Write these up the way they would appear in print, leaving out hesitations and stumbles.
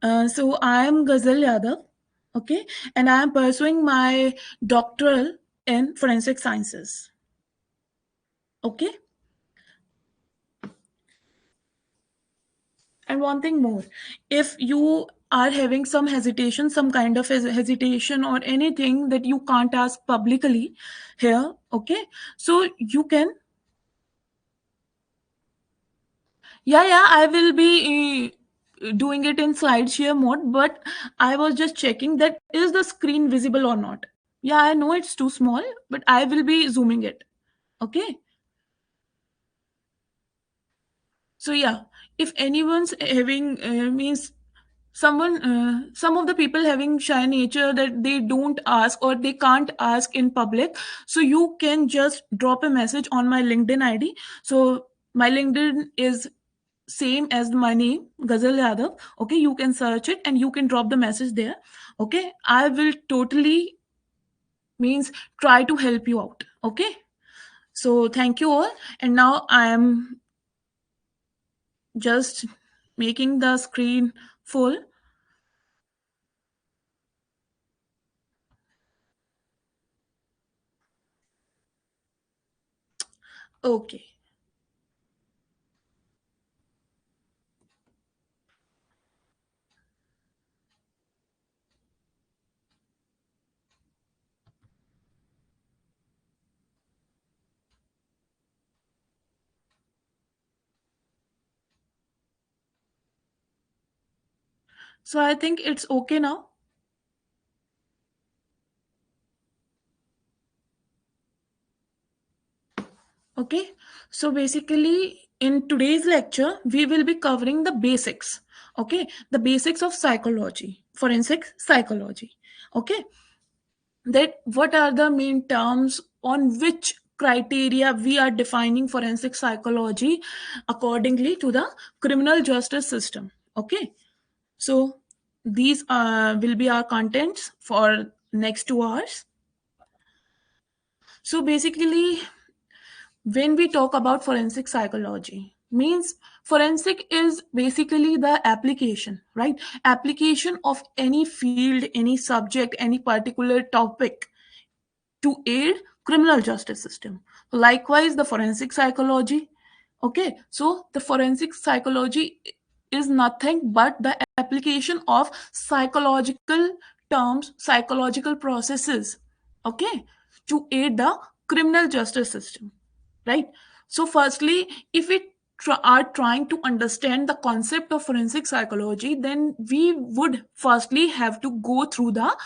So I am Ghazal Yadav, okay, and I am pursuing my doctoral in forensic sciences. Okay, and one thing more, if you are having some hesitation, some kind of hesitation or anything that you can't ask publicly here, okay, so you can. Yeah, yeah, I will be doing it in slideshare mode, but I was just checking that is the screen visible or not. Yeah, I know it's too small, but I will be zooming it. Okay. So yeah, if anyone's having means some of the people having shy nature that they don't ask or they can't ask in public, so you can just drop a message on my LinkedIn ID. So my LinkedIn is same as my name, Ghazal Yadav. Okay, you can search it and you can drop the message there. Okay, I will totally means try to help you out. Okay, so thank you all, and now I am just making the screen full. Okay, so I think it's okay now. Okay, so basically in today's lecture we will be covering the basics. Okay, the basics of psychology, forensic psychology. Okay, that what are the main terms on which criteria we are defining forensic psychology accordingly to the criminal justice system. Okay, so these will be our contents for next 2 hours. So basically, when we talk about forensic psychology, means forensic is basically the application, right? Application of any field, any subject, any particular topic to aid criminal justice system. Likewise the forensic psychology. Okay, so the forensic psychology is nothing but the application of psychological terms, psychological processes, okay, to aid the criminal justice system, right? So firstly, if we are trying to understand the concept of forensic psychology, then we would firstly have to go through the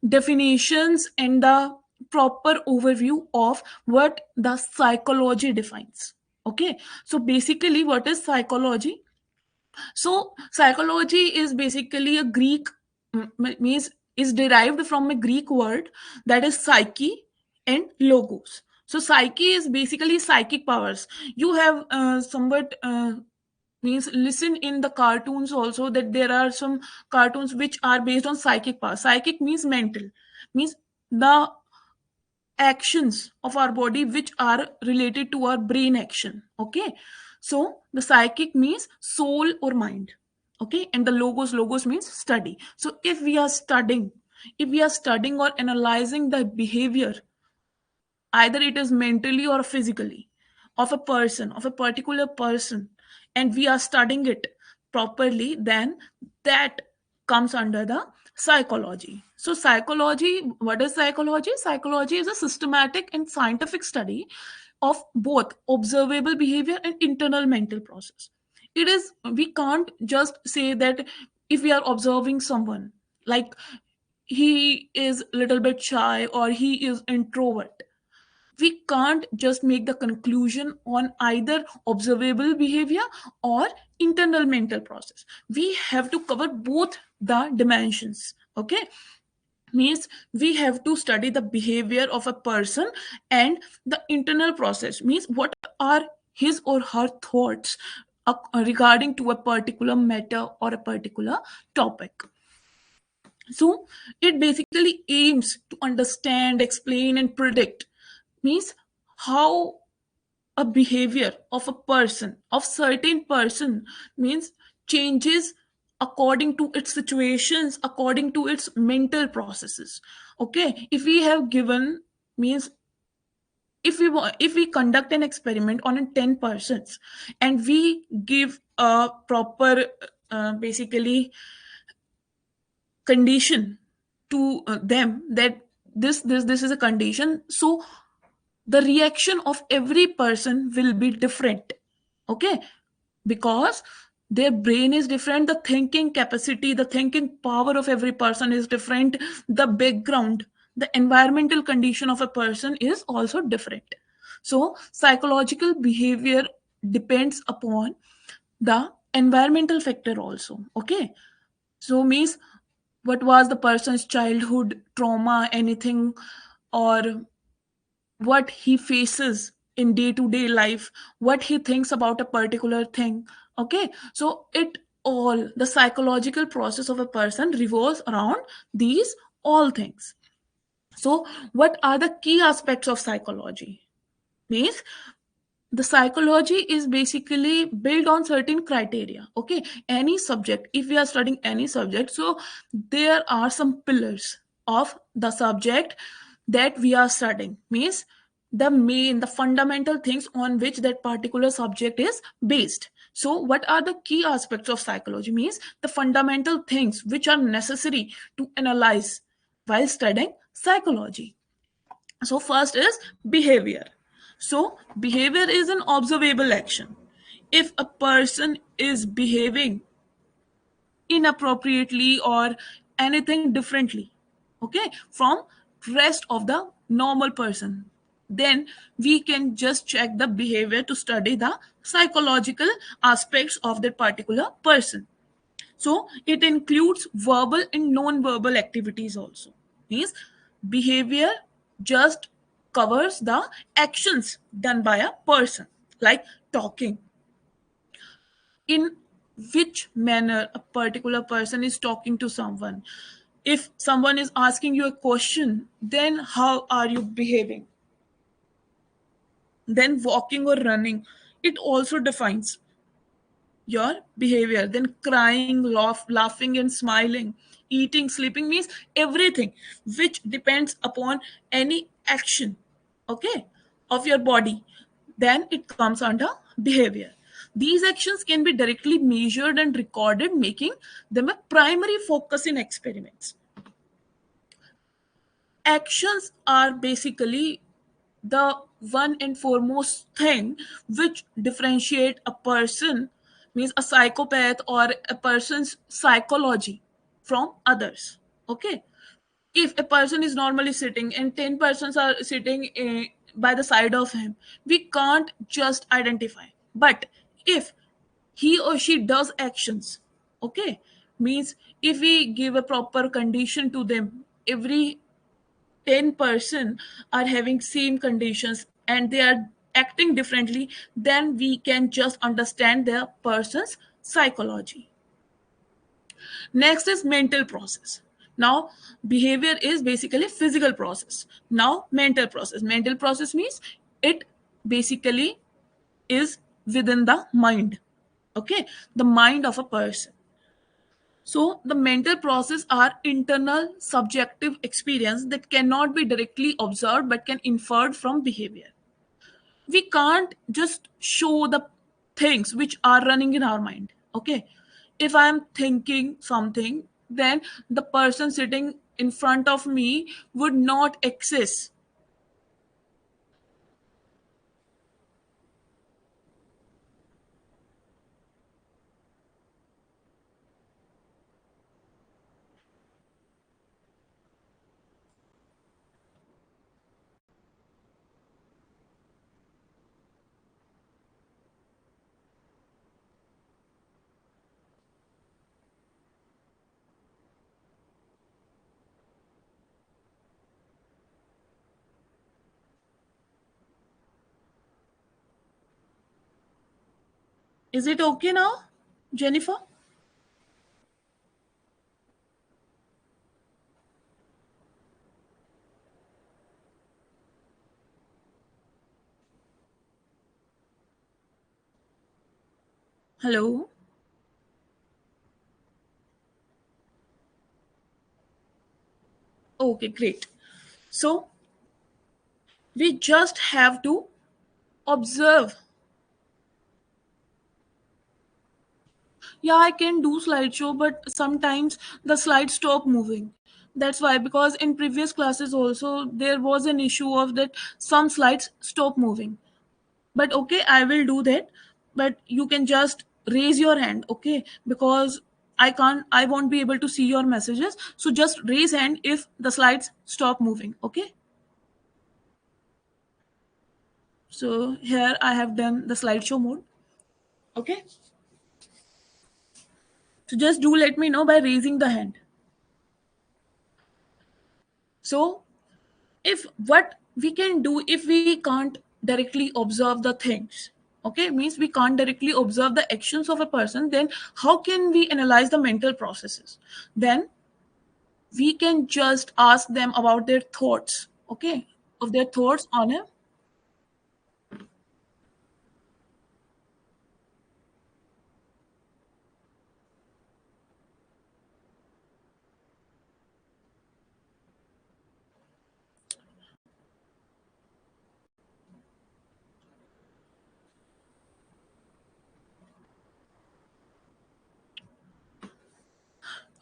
definitions and the proper overview of what the psychology defines. Okay, so basically what is psychology? So psychology is basically a Greek, means is derived from a Greek word that is psyche and logos. So psyche is basically psychic powers. You have somewhat means listen in the cartoons also that there are some cartoons which are based on psychic power. Psychic means mental, means the actions of our body which are related to our brain action. Okay, so the psychic means soul or mind. Okay, and the logos means study. So if we are studying or analyzing the behavior, either it is mentally or physically, of a person, of a particular person, and we are studying it properly, then that comes under the psychology. So psychology, what is psychology? Psychology is a systematic and scientific study of both observable behavior and internal mental process. It is, we can't just say that if we are observing someone, like he is a little bit shy or he is introvert, we can't just make the conclusion on either observable behavior or internal mental process. We have to cover both the dimensions. Okay, means we have to study the behavior of a person and the internal process, means what are his or her thoughts regarding to a particular matter or a particular topic. So it basically aims to understand, explain and predict, means how a behavior of a person, of certain person, means changes according to its situations, according to its mental processes. Okay, if we have given, means if we conduct an experiment on a 10 persons and we give a proper basically condition to them, that this is a condition, so the reaction of every person will be different. Okay, because their brain is different, the thinking capacity, the thinking power of every person is different, the background, the environmental condition of a person is also different. So psychological behavior depends upon the environmental factor also. Okay, so means what was the person's childhood trauma, anything, or what he faces in day to day life, what he thinks about a particular thing. Okay, so it all, the psychological process of a person revolves around these all things. So what are the key aspects of psychology? Means the psychology is basically built on certain criteria. Okay, any subject, if we are studying any subject, so there are some pillars of the subject that we are studying. Means the fundamental things on which that particular subject is based. So what are the key aspects of psychology? Means the fundamental things which are necessary to analyze while studying psychology. So first is behavior. So behavior is an observable action. If a person is behaving inappropriately or anything differently, okay, from rest of the normal person, then we can just check the behavior to study the psychological aspects of that particular person. So it includes verbal and non-verbal activities also. Means behavior just covers the actions done by a person, like talking. In which manner a particular person is talking to someone. If someone is asking you a question, then how are you behaving? Then walking or running, it also defines your behavior. Then crying, laughing and smiling, eating, sleeping, means everything which depends upon any action, okay, of your body, then it comes under behavior. These actions can be directly measured and recorded, making them a primary focus in experiments. Actions are basically the one and foremost thing which differentiate a person, means a psychopath or a person's psychology, from others. Okay, if a person is normally sitting and 10 persons are sitting by the side of him, we can't just identify. But if he or she does actions, okay, means if we give a proper condition to them, every 10% are having same conditions and they are acting differently, then we can just understand the person's psychology. Next is mental process. Now behavior is basically physical process. Now mental process means it basically is within the mind. Okay, the mind of a person. So the mental process are internal subjective experience that cannot be directly observed but can inferred from behavior. We can't just show the things which are running in our mind. Okay, if I am thinking something, then the person sitting in front of me would not access. Is it okay now, Jennifer? Hello. Okay, great. So we just have to observe. Yeah, I can do slideshow, but sometimes the slides stop moving. That's why, because in previous classes also there was an issue of that some slides stop moving. But okay, I will do that. But you can just raise your hand, okay? Because I won't be able to see your messages. So just raise hand if the slides stop moving, okay? So here I have done the slideshow mode, okay? So just do let me know by raising the hand. So if what we can do if we can't directly observe the things, okay, means we can't directly observe the actions of a person, then how can we analyze the mental processes? Then we can just ask them about their thoughts, okay, of their thoughts on a.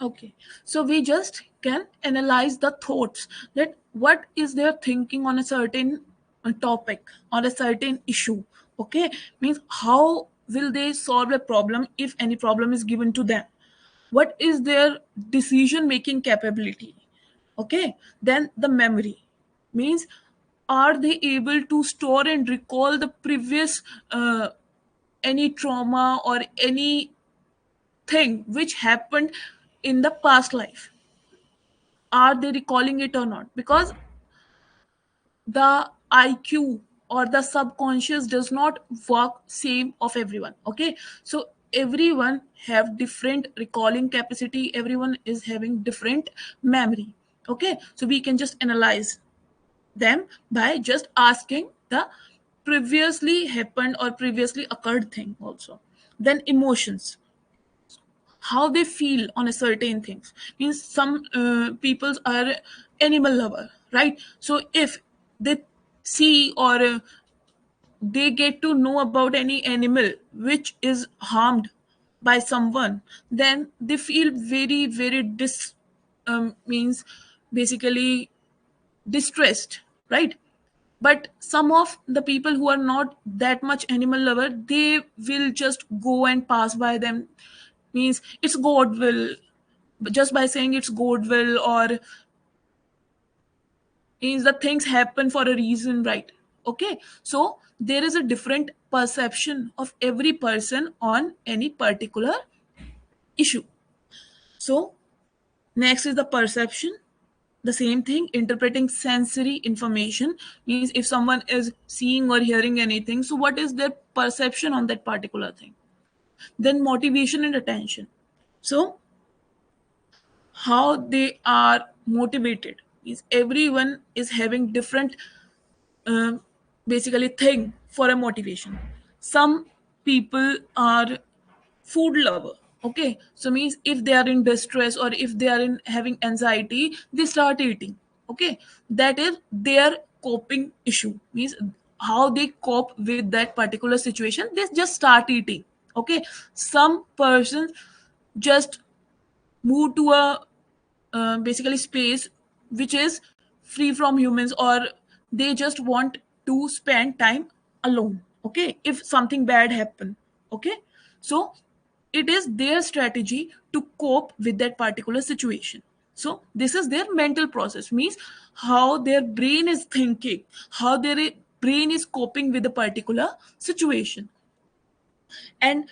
Okay, so we just can analyze the thoughts, that what is their thinking on a certain topic, on a certain issue. Okay, means how will they solve a problem if any problem is given to them? What is their decision making capability? Okay, then the memory, means are they able to store and recall the previous any trauma or any thing which happened in the past life, are they recalling it or not? Because the IQ or the subconscious does not work same of everyone, okay? So everyone have different recalling capacity, everyone is having different memory, okay? So we can just analyze them by just asking the previously happened or previously occurred thing also. Then emotions, how they feel on a certain things, means some peoples are animal lover, right? So if they see or they get to know about any animal which is harmed by someone, then they feel very very means basically distressed, right? But some of the people who are not that much animal lover, they will just go and pass by them, means it's god will, just by saying it's god will, or means the things happen for a reason, right? Okay, so there is a different perception of every person on any particular issue. So next is the perception. The same thing, interpreting sensory information, means if someone is seeing or hearing anything, so what is their perception on that particular thing? Then motivation and attention. So how they are motivated, means everyone is having different uh, basically thing for a motivation. Some people are food lover, okay? So means if they are in distress or if they are in having anxiety, they start eating, okay? That is their coping issue, means how they cope with that particular situation, they just start eating, okay? Some persons just move to a basically space which is free from humans, or they just want to spend time alone, okay, if something bad happen, okay? So it is their strategy to cope with that particular situation. So this is their mental process, means how their brain is thinking, how their brain is coping with a particular situation. And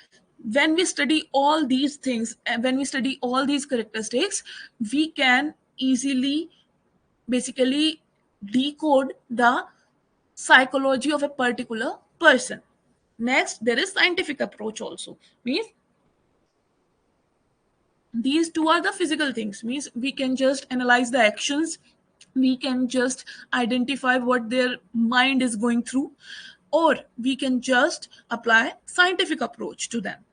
when we study all these things and when we study all these characteristics, we can easily basically decode the psychology of a particular person. Next, there is scientific approach also, means these two are the physical things, means we can just analyze the actions, we can just identify what their mind is going through, or we can just apply scientific approach to them.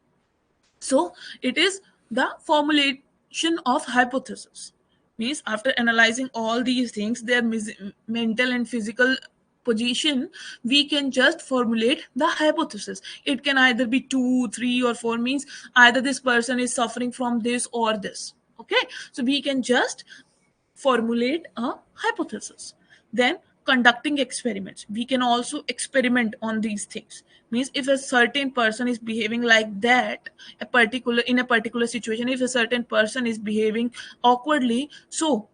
So it is the formulation of hypothesis. Means after analyzing all these things, their mental and physical position, we can just formulate the hypothesis. It can either be 2, 3, or 4, means either this person is suffering from this or this. Okay, so we can just formulate a hypothesis. Then conducting experiments, we can also experiment on these things. Means if a certain person is behaving like that, a particular in a particular situation, if a certain person is behaving awkwardly, so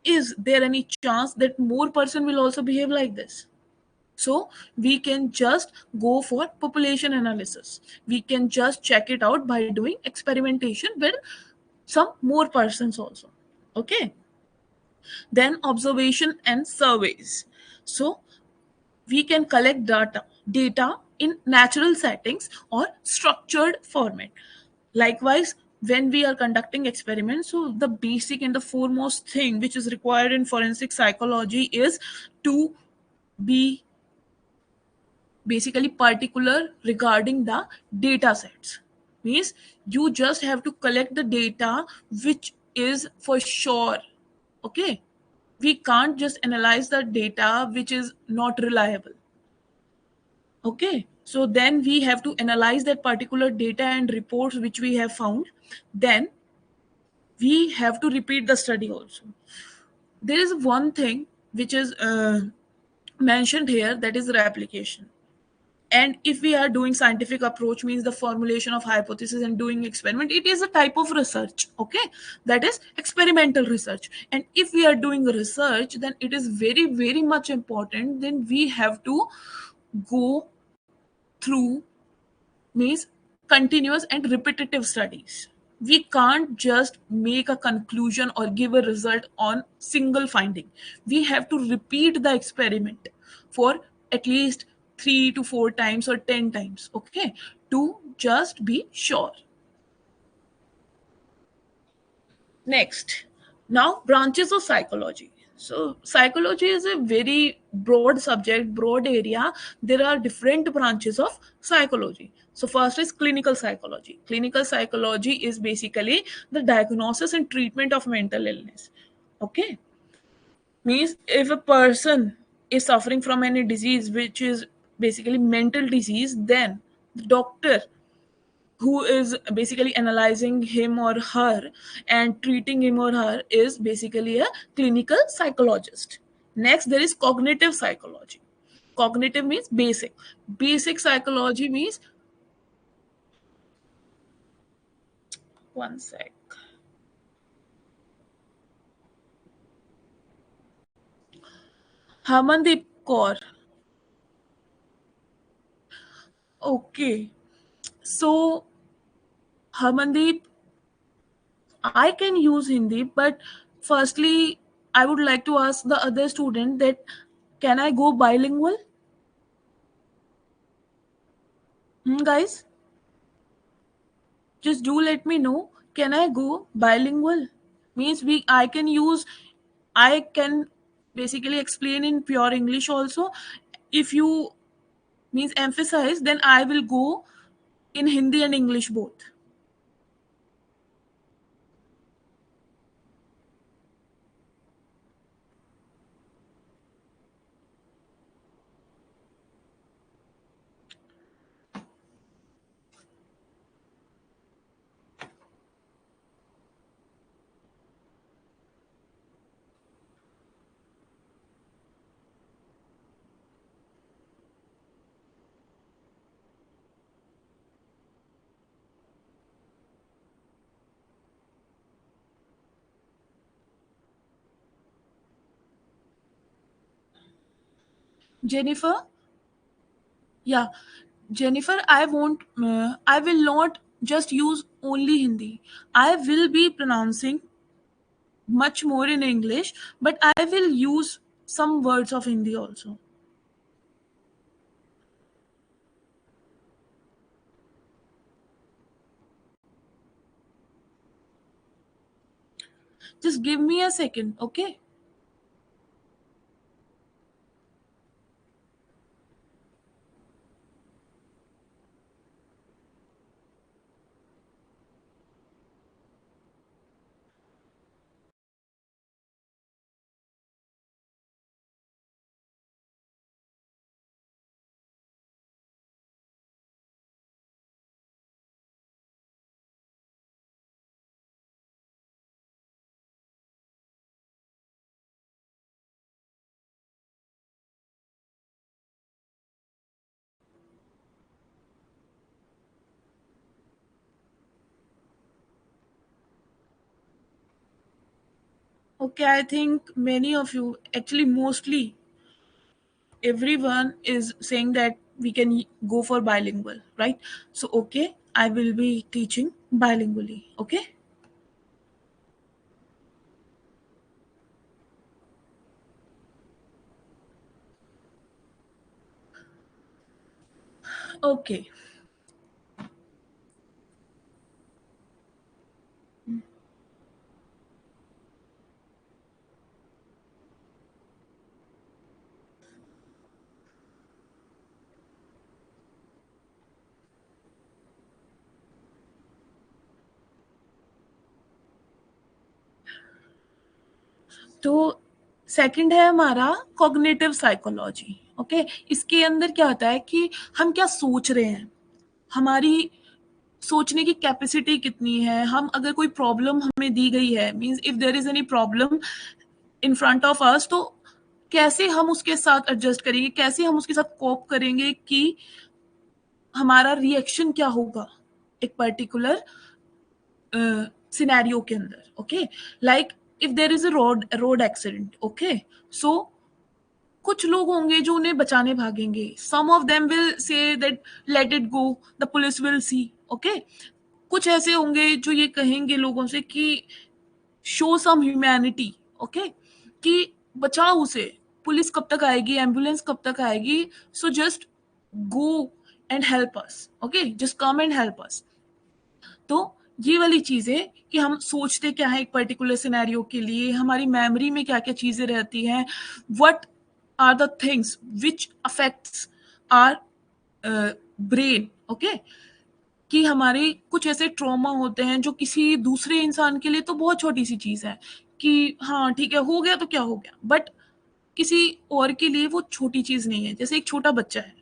is there any chance that more person will also behave like this? So we can just go for population analysis. We can just check it out by doing experimentation with some more persons also. Okay, then observation and surveys. So we can collect data in natural settings or structured format. Likewise, when we are conducting experiments, so the basic and the foremost thing which is required in forensic psychology is to be basically particular regarding the data sets. Means you just have to collect the data which is for sure. Okay, we can't just analyze the data which is not reliable. Okay, so then we have to analyze that particular data and reports which we have found. Then we have to repeat the study also. There is one thing which is mentioned here, that is replication. And if we are doing scientific approach, means the formulation of hypothesis and doing experiment, it is a type of research. Okay, that is experimental research. And if we are doing research, then it is very very much important, then we have to go through, means continuous and repetitive studies. We can't just make a conclusion or give a result on single finding. We have to repeat the experiment for at least 3 to 4 times or 10 times, okay, to just be sure. Next, now branches of psychology. So psychology is a very broad subject, broad area. There are different branches of psychology. So first is clinical psychology. Clinical psychology is basically the diagnosis and treatment of mental illness. Okay, means if a person is suffering from any disease which is basically mental disease, then the doctor who is basically analyzing him or her and treating him or her is basically a clinical psychologist. Next, there is cognitive psychology. Cognitive means basic. Basic psychology means, one sec. Hamandeep Kaur. Okay. So, Hamandeep, I can use Hindi, but firstly, I would like to ask the other student that can I go bilingual? Guys? Just do let me know, can I go bilingual? Means we I can use, I can basically explain in pure English also. If you means emphasize, then I will go in Hindi and English both. Jennifer, yeah, Jennifer, I won't I will not just use only Hindi. I will be pronouncing much more in English, but I will use some words of Hindi also. Just give me a second, okay? Okay, I think many of you, actually mostly everyone is saying that we can go for bilingual, right? So okay, I will be teaching bilingually. Okay. Okay. तो second है हमारा cognitive psychology. Okay, इसके अंदर क्या होता है कि हम क्या सोच रहे हैं, हमारी सोचने की कैपेसिटी कितनी है, हम अगर कोई प्रॉब्लम हमें दी गई है, means if there is any problem in front of us, तो कैसे हम उसके साथ एडजस्ट करेंगे, कैसे हम उसके साथ कोप करेंगे, कि हमारा रिएक्शन क्या होगा एक पर्टिकुलर सिनेरियो के अंदर। Okay, like if there is a road accident, okay, so कुछ लोग होंगे जो उन्हें बचाने भागेंगे, some of them will say that let it go, the police will see. Okay, कुछ ऐसे होंगे जो ये कहेंगे लोगों से कि शो सम ह्यूमैनिटी। ओके, कि बचाओ उसे, पुलिस कब तक आएगी, एम्बुलेंस कब तक आएगी, so just go and help us. Okay, just come and help us. तो ये वाली चीजें कि हम सोचते क्या है एक पर्टिकुलर सिनेरियो के लिए, हमारी मेमोरी में क्या क्या चीजें रहती हैं, what are the things which affects our brain. Okay, कि हमारे कुछ ऐसे ट्रॉमा होते हैं जो किसी दूसरे इंसान के लिए तो बहुत छोटी सी चीज है, कि हाँ ठीक है हो गया तो क्या हो गया, बट किसी और के लिए वो छोटी चीज नहीं है। जैसे एक छोटा बच्चा है,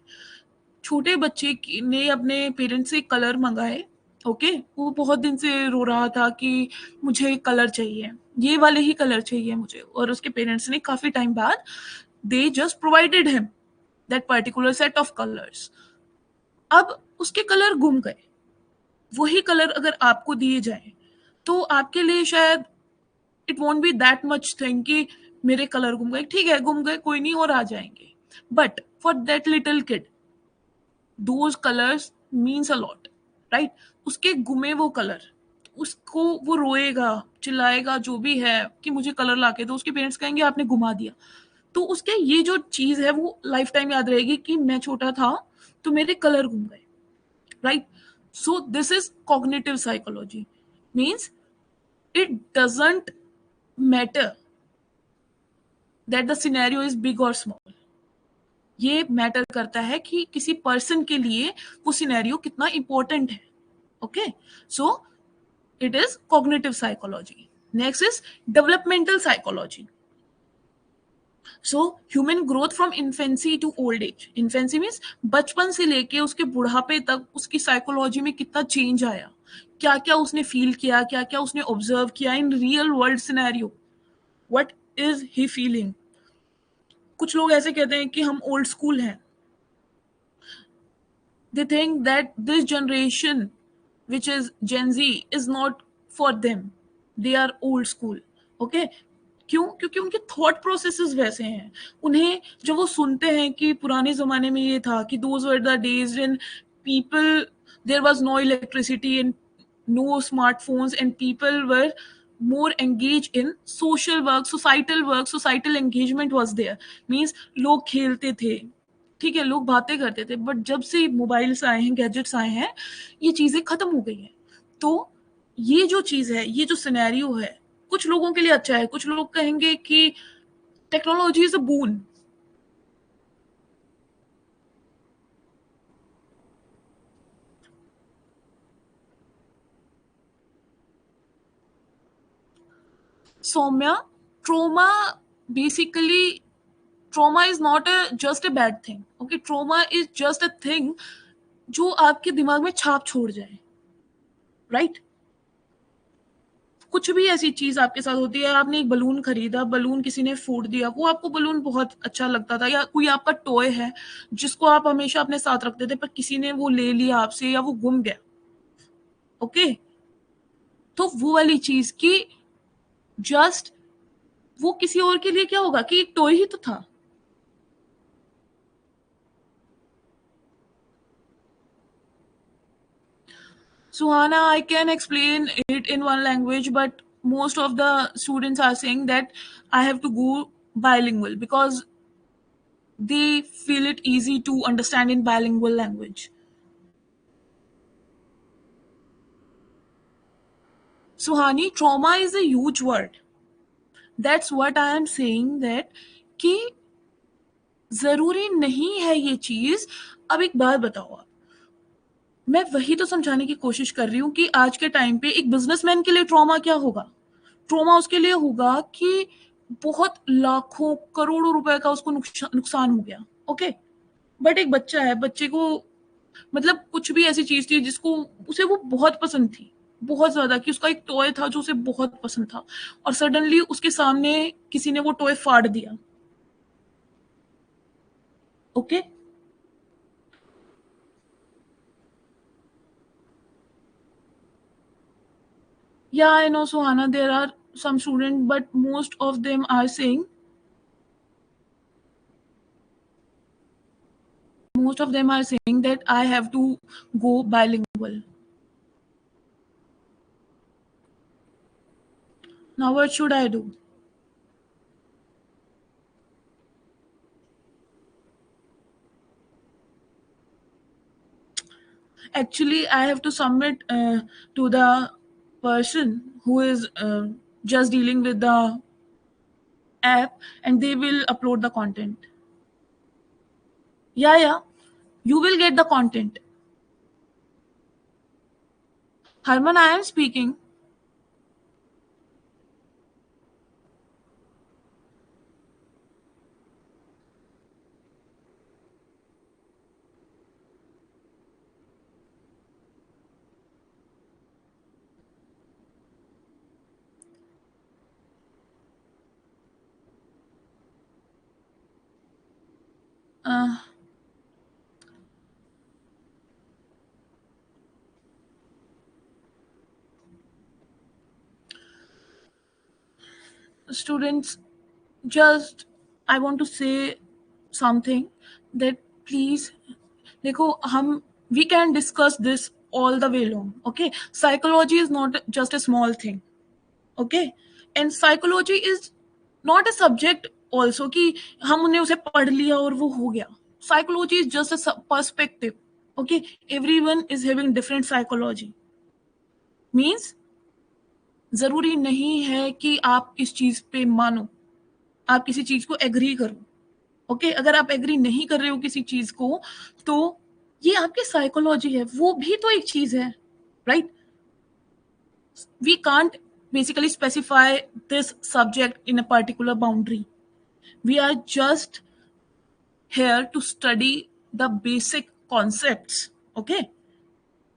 छोटे बच्चे ने अपने पेरेंट्स से कलर मंगाए। ओके, वो बहुत दिन से रो रहा था कि मुझे कलर चाहिए, ये वाले ही कलर चाहिए मुझे, और उसके पेरेंट्स ने काफी टाइम बाद they just provided him that particular set of colours. अब उसके कलर गुम गए, वही कलर अगर आपको दिए जाए तो आपके लिए शायद it won't be that much thing कि मेरे कलर गुम गए, ठीक है गुम गए कोई नहीं और आ जाएंगे, but for that little kid those colours means a lot, right? उसके गुमे वो कलर, उसको वो रोएगा चिल्लाएगा जो भी है कि मुझे कलर लाके दो, उसके पेरेंट्स कहेंगे आपने घुमा दिया। तो उसके ये जो चीज है वो लाइफ टाइम याद रहेगी कि मैं छोटा था तो मेरे कलर घूम गए, right? So this is cognitive psychology, means it doesn't matter that the scenario is big और स्मॉल, ये मैटर करता है कि किसी पर्सन के लिए वो सिनेरियो कितना इंपॉर्टेंट है। Okay, so it is cognitive psychology. Next is developmental psychology. So human growth from infancy to old age, infancy means बचपन से लेके उसके बुढ़ापे तक उसकी साइकोलॉजी में कितना चेंज आया, क्या क्या उसने फील किया, क्या क्या उसने ऑब्जर्व किया in real world scenario, what is he feeling. कुछ लोग ऐसे कहते हैं कि हम ओल्ड स्कूल हैं, they think that this generation which is Gen Z is not for them, they are old school। okay, क्यों? क्योंकि उनके थॉट प्रोसेसेस वैसे हैं। उन्हें जब वो सुनते हैं कि पुराने जमाने में ये था कि those were the days when people there was no electricity and no smartphones and people were more engaged in social work, societal engagement was there, means लोग खेलते थे, ठीक है लोग बातें करते थे, बट जब से मोबाइल्स आए हैं, गैजेट्स आए हैं, ये चीजें खत्म हो गई हैं। तो ये जो चीज है, ये जो सिनेरियो है, कुछ लोगों के लिए अच्छा है, कुछ लोग कहेंगे कि technology is a boon. Saumya, trauma, basically trauma is not a just a bad thing. Okay, trauma is just a thing जो आपके दिमाग में छाप छोड़ जाए, राइट? कुछ भी ऐसी चीज आपके साथ होती है, आपने एक बलून खरीदा, बलून किसी ने फूट दिया, वो आपको बलून बहुत अच्छा लगता था, या कोई आपका टॉय है जिसको आप हमेशा अपने साथ रखते थे पर किसी ने वो ले लिया आपसे या वो गुम गया। ओके, तो वो वाली चीज की जस्ट वो किसी और के लिए क्या होगा कि एक टॉय ही तो था. Suhana, I can explain it in one language, but most of the students are saying that I have to go bilingual because they feel it easy to understand in bilingual language. Suhani, trauma is a huge word. That's what I am saying that कि ज़रूरी नहीं है ये चीज़. अब एक बात बताओ आप, मैं वही तो समझाने की कोशिश कर रही हूँ कि आज के टाइम पे एक बिजनेसमैन के लिए ट्रॉमा क्या होगा. ट्रॉमा उसके लिए होगा कि बहुत लाखों करोड़ों रुपए का उसको नुकसान हो गया. ओके. बट एक बच्चा है, बच्चे को मतलब कुछ भी ऐसी चीज थी जिसको उसे वो बहुत पसंद थी, बहुत ज्यादा, कि उसका एक टॉय था जो उसे बहुत पसंद था, और सडनली उसके सामने किसी ने वो टॉय फाड़ दिया. Okay. Yeah, I know, Suhana, there are some students, but most of them are saying, that I have to go bilingual. Now, what should I do? Actually, I have to submit to the person who is just dealing with the app, and they will upload the content. Yeah, yeah. You will get the content. Harman, I am speaking. Uh, Students, just I want to say something, that please, देखो हम, we can discuss this all the way long. Okay, psychology is not just a small thing. Okay, and psychology is not a subject also कि हमने उसे पढ़ लिया और वो हो गया. Psychology is just a perspective. Okay, everyone is having different psychology. Means जरूरी नहीं है कि आप इस चीज पे मानो, आप किसी चीज को एग्री करो. ओके, अगर आप एग्री नहीं कर रहे हो किसी चीज को, तो ये आपकी साइकोलॉजी है, वो भी तो एक चीज है, right. We can't basically specify this subject in a particular boundary. We are just here to study the basic concepts. Okay,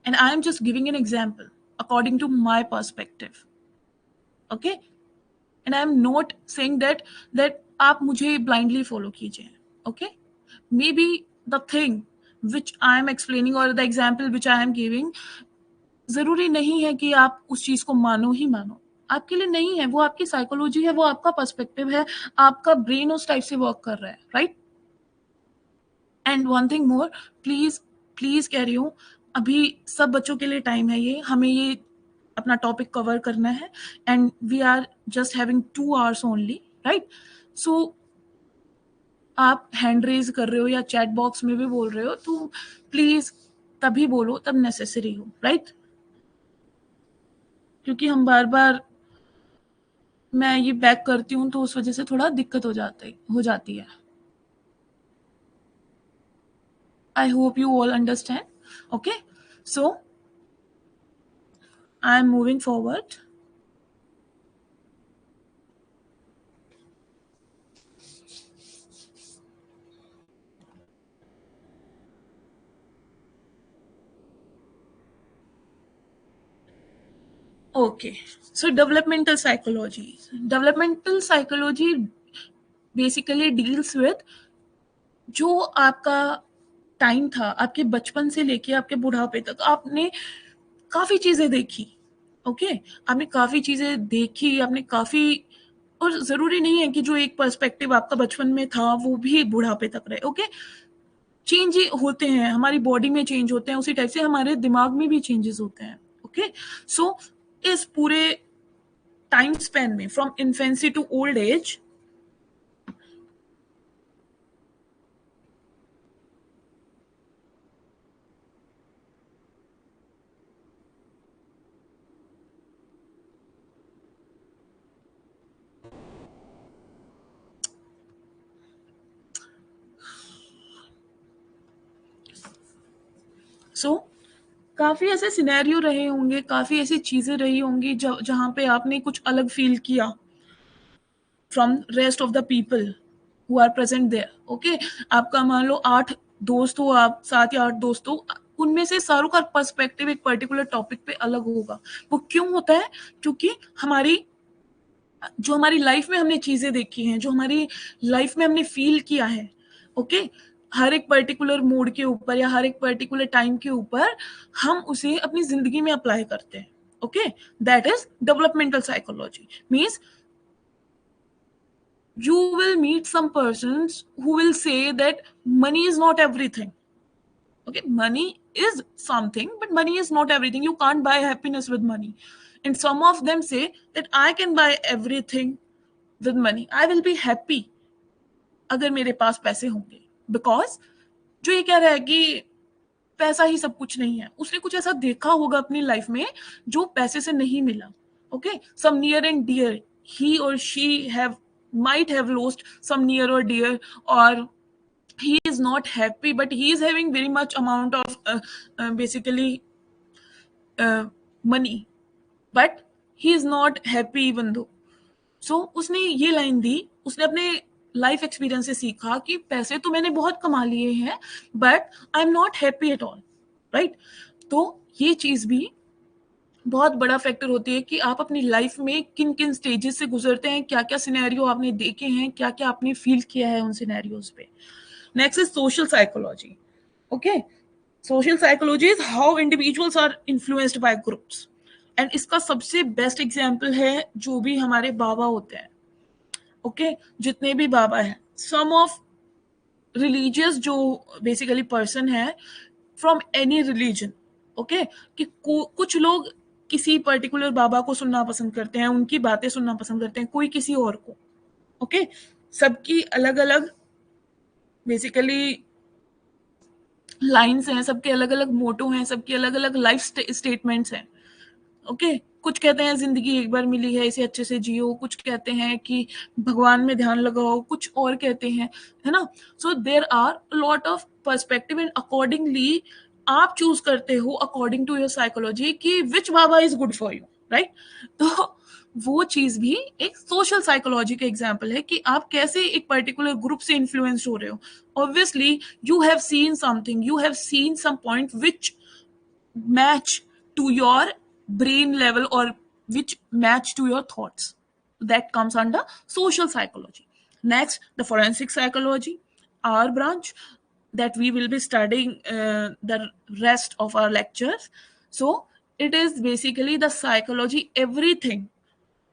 and I am just giving an example according to my perspective. Okay, and I am not saying that आप मुझे blindly follow कीजिए. Okay, maybe the thing which I am explaining or the example which I am giving, जरूरी नहीं है कि आप उस चीज को मानो ही मानो. आपके लिए नहीं है, वो आपकी साइकोलॉजी है, वो आपका पर्सपेक्टिव है, आपका ब्रेन उस टाइप से वर्क कर रहा है, right. And one thing more, please please कह रही हूँ, अभी सब बच्चों के लिए टाइम है, ये हमें ये अपना टॉपिक कवर करना है, and we are just having 2 hours only, right. So आप हैंड रेज कर रहे हो या चैट बॉक्स में भी बोल रहे हो, तो प्लीज तभी बोलो तब नेसेसरी हो, राइट. क्योंकि हम बार बार, मैं ये बैक करती हूँ तो उस वजह से थोड़ा दिक्कत हो जाती है. I hope you all understand. Okay, so I am moving forward. Okay, so developmental psychology basically deals with जो आपका टाइम था, आपके बचपन से लेके आपके बुढ़ापे तक आपने काफ़ी चीज़ें देखी. ओके, आपने काफ़ी चीज़ें देखी, आपने काफ़ी और जरूरी नहीं है कि जो एक पर्सपेक्टिव आपका बचपन में था वो भी बुढ़ापे तक रहे। ओके, चेंज होते हैं, हमारी बॉडी में चेंज होते हैं, उसी टाइप से हमारे दिमाग में भी चेंजेस होते हैं। ओके, सो इस पूरे टाइम स्पेन में from infancy to old age, so काफी ऐसे सिनेरियो रहे होंगे, काफी ऐसी चीजें रही होंगी जहां पे आपने कुछ अलग फील किया from rest of the people who are present there. Okay, आपका मान लो 8 दोस्त हो, आप 7 या 8 दोस्त हो, उनमें से सारों का पर्सपेक्टिव एक पर्टिकुलर टॉपिक पे अलग होगा। वो क्यों होता है? क्योंकि हमारी लाइफ में हमने चीजें देखी हैं, जो हमारी लाइफ में हमने फील किया है। ओके, हर एक पर्टिकुलर मूड के ऊपर या हर एक पर्टिकुलर टाइम के ऊपर हम उसे अपनी जिंदगी में अप्लाई करते हैं। Okay, that is developmental psychology. Means you will meet some persons who will say that money is not everything. Okay, money is something, but money is not everything. You can't buy happiness with money. And some of them say that I can buy everything with money. I will be happy अगर मेरे पास पैसे होंगे। Because जो ये कह रहा है कि पैसा ही सब कुछ नहीं है, उसने कुछ ऐसा देखा होगा अपनी लाइफ में जो पैसे से नहीं मिला। Okay, some near and dear he और she have might have lost some near or dear, or he is not happy but he is having very much amount of basically money, but he is not happy even though. सो उसने ये line दी, उसने अपने life experience से सीखा कि पैसे तो मैंने बहुत कमा लिए हैं but I am not happy at all. Right, तो ये चीज भी बहुत बड़ा फैक्टर होती है कि आप अपनी लाइफ में किन किन स्टेजेस से गुजरते हैं, क्या क्या सिनेरियो आपने देखे हैं, क्या क्या आपने फील किया है उन सिनेरियोज पे। Next is social psychology. Okay, social psychology is how individuals are influenced by groups. And इसका सबसे बेस्ट एग्जाम्पल है जो भी हमारे बाबा होते हैं। ओके, जितने भी बाबा हैं, सम ऑफ रिलीजियस जो बेसिकली पर्सन है फ्रॉम एनी रिलीजन। ओके, कि कुछ लोग किसी पर्टिकुलर बाबा को सुनना पसंद करते हैं, उनकी बातें सुनना पसंद करते हैं, कोई किसी और को। ओके, सबकी अलग अलग बेसिकली लाइन्स हैं, सबके अलग अलग मोटो हैं, सबके अलग अलग लाइफ स्टेटमेंट्स हैं। ओके, कुछ कहते हैं जिंदगी एक बार मिली है, इसे अच्छे से जियो, कुछ कहते हैं कि भगवान में ध्यान लगाओ, कुछ और कहते हैं, है ना। So there are lot of perspective and accordingly आप चूज करते हो अकॉर्डिंग टू योर साइकोलॉजी कि विच बाबा is good for you. Right, तो वो चीज भी एक सोशल साइकोलॉजी का एग्जाम्पल है कि आप कैसे एक पर्टिकुलर ग्रुप से इन्फ्लुएंस हो रहे हो। Obviously you have seen something, you have seen some point which match to your brain level or which match to your thoughts. That comes under social psychology. Next, the forensic psychology, our branch that we will be studying the rest of our lectures. So it is basically the psychology, everything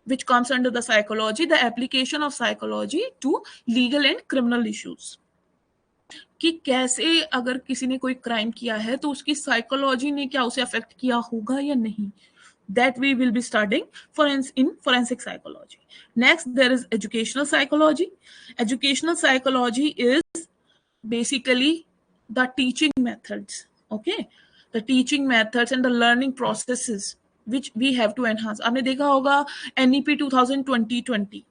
which comes under the psychology, the application of psychology to legal and criminal issues. कि कैसे अगर किसी ने कोई crime किया है तो उसकी साइकोलॉजी ने क्या उसे अफेक्ट किया होगा या नहीं, that we will be studying in forensic psychology. Next, there is educational psychology. Educational psychology is basically the teaching methods. Okay, the teaching methods and the learning processes which we have to enhance. आपने देखा होगा NEP 2020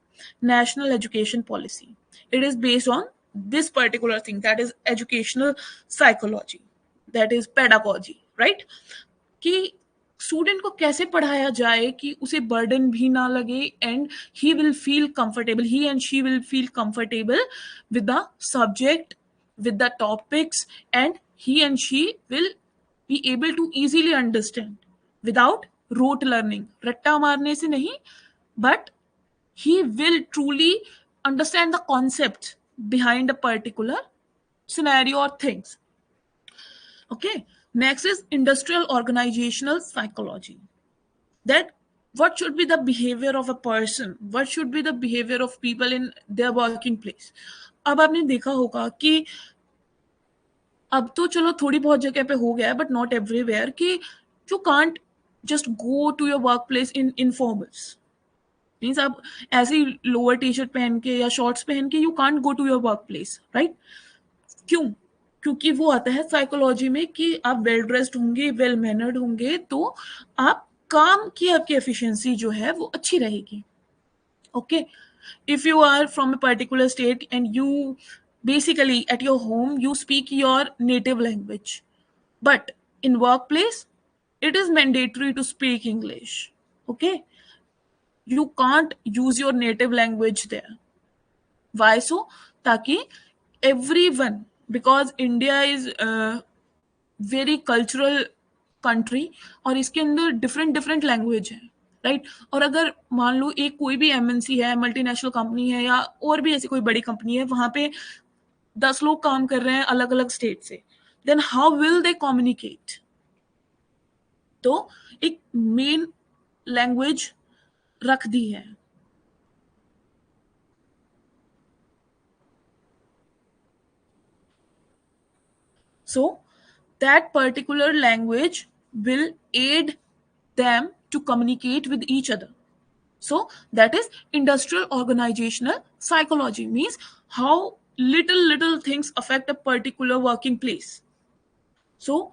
National Education Policy. It is based on this particular thing, that is educational psychology, that is pedagogy. Right, कि student को कैसे पढ़ाया जाए कि उसे बर्डन भी ना लगे and he will feel comfortable, he and she will feel comfortable with the subject, with the topics, and he and she will be able to easily understand without rote learning, ratta marne se nahi, but he will truly understand the concept behind a particular scenario or things. Okay, next is industrial organizational psychology, that what should be the behavior of a person, what should be the behavior of people in their working place. अब आपने देखा होगा कि अब तो चलो थोड़ी बहुत जगह पे हो गया है बट नॉट एवरीवेयर कि you can't just go to your work place in informals, means आप ऐसे ही लोअर टी शर्ट पहन के या शॉर्ट्स पहन के you can't go to your work place, right? क्यों? क्योंकि वो आता है साइकोलॉजी में कि आप वेल ड्रेस्ड होंगे, वेल मैनर्ड होंगे, तो आप काम की आपकी एफिशिएंसी जो है वो अच्छी रहेगी। Okay, if you are from a particular state and you basically at your home you speak your native language, but in workplace it is mandatory to speak English. Okay, you can't use your native language there. Why so? ताकि everyone, because India is very cultural country और इसके अंदर different different language है, right? और अगर मान लो एक कोई भी एमएनसी है, मल्टीनेशनल कंपनी है या और भी ऐसी कोई बड़ी कंपनी है, वहां पे 10 लोग काम कर रहे हैं अलग अलग स्टेट से, then how will they communicate? तो एक मेन लैंग्वेज रख दी है। So that particular language will aid them to communicate with each other. So that is industrial organizational psychology, means how little things affect a particular working place. So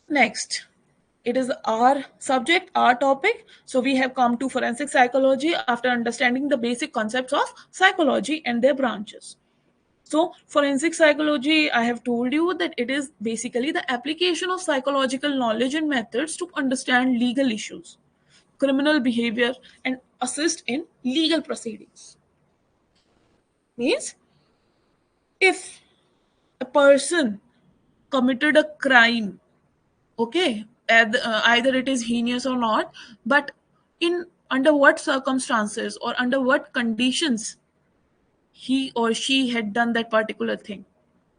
next, it is our subject, our topic. So we have come to forensic psychology after understanding the basic concepts of psychology and their branches. So, forensic psychology, I have told you that it is basically the application of psychological knowledge and methods to understand legal issues, criminal behavior, and assist in legal proceedings. Means, if a person committed a crime, okay, either it is heinous or not, but in under what circumstances or under what conditions he or she had done that particular thing,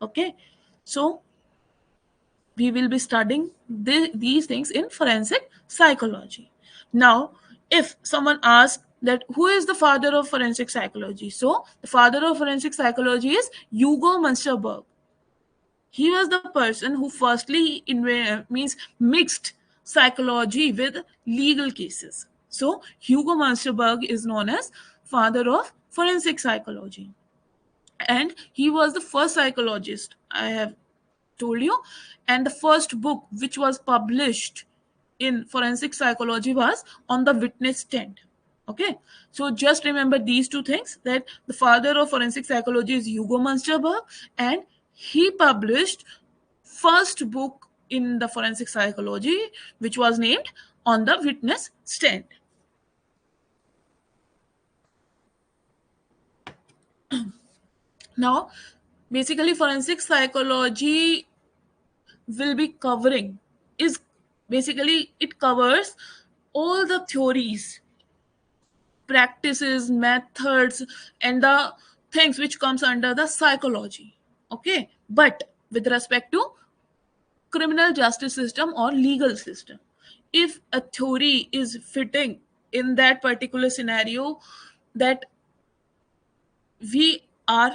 okay, so we will be studying these things in forensic psychology. Now, if someone asks that who is the father of forensic psychology, so the father of forensic psychology is Hugo Munsterberg. He was the person who firstly means mixed psychology with legal cases. So Hugo Munsterberg is known as father of forensic psychology, and he was the first psychologist I have told you, and the first book which was published in forensic psychology was On the Witness Stand. Okay, so just remember these two things, that the father of forensic psychology is Hugo Munsterberg, and he published first book in the forensic psychology which was named On the Witness Stand. Now, basically forensic psychology will be covering is basically it covers all the theories, practices, methods, and the things which comes under the psychology. Okay, but with respect to criminal justice system or legal system, if a theory is fitting in that particular scenario, that we are,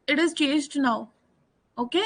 it is changed now. Okay,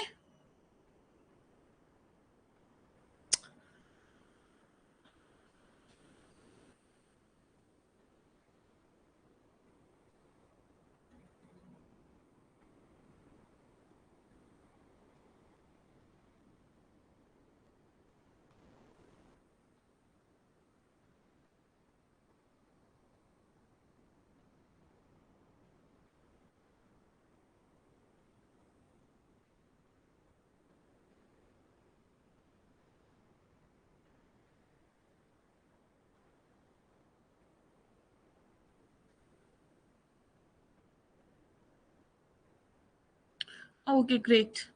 Okay, great.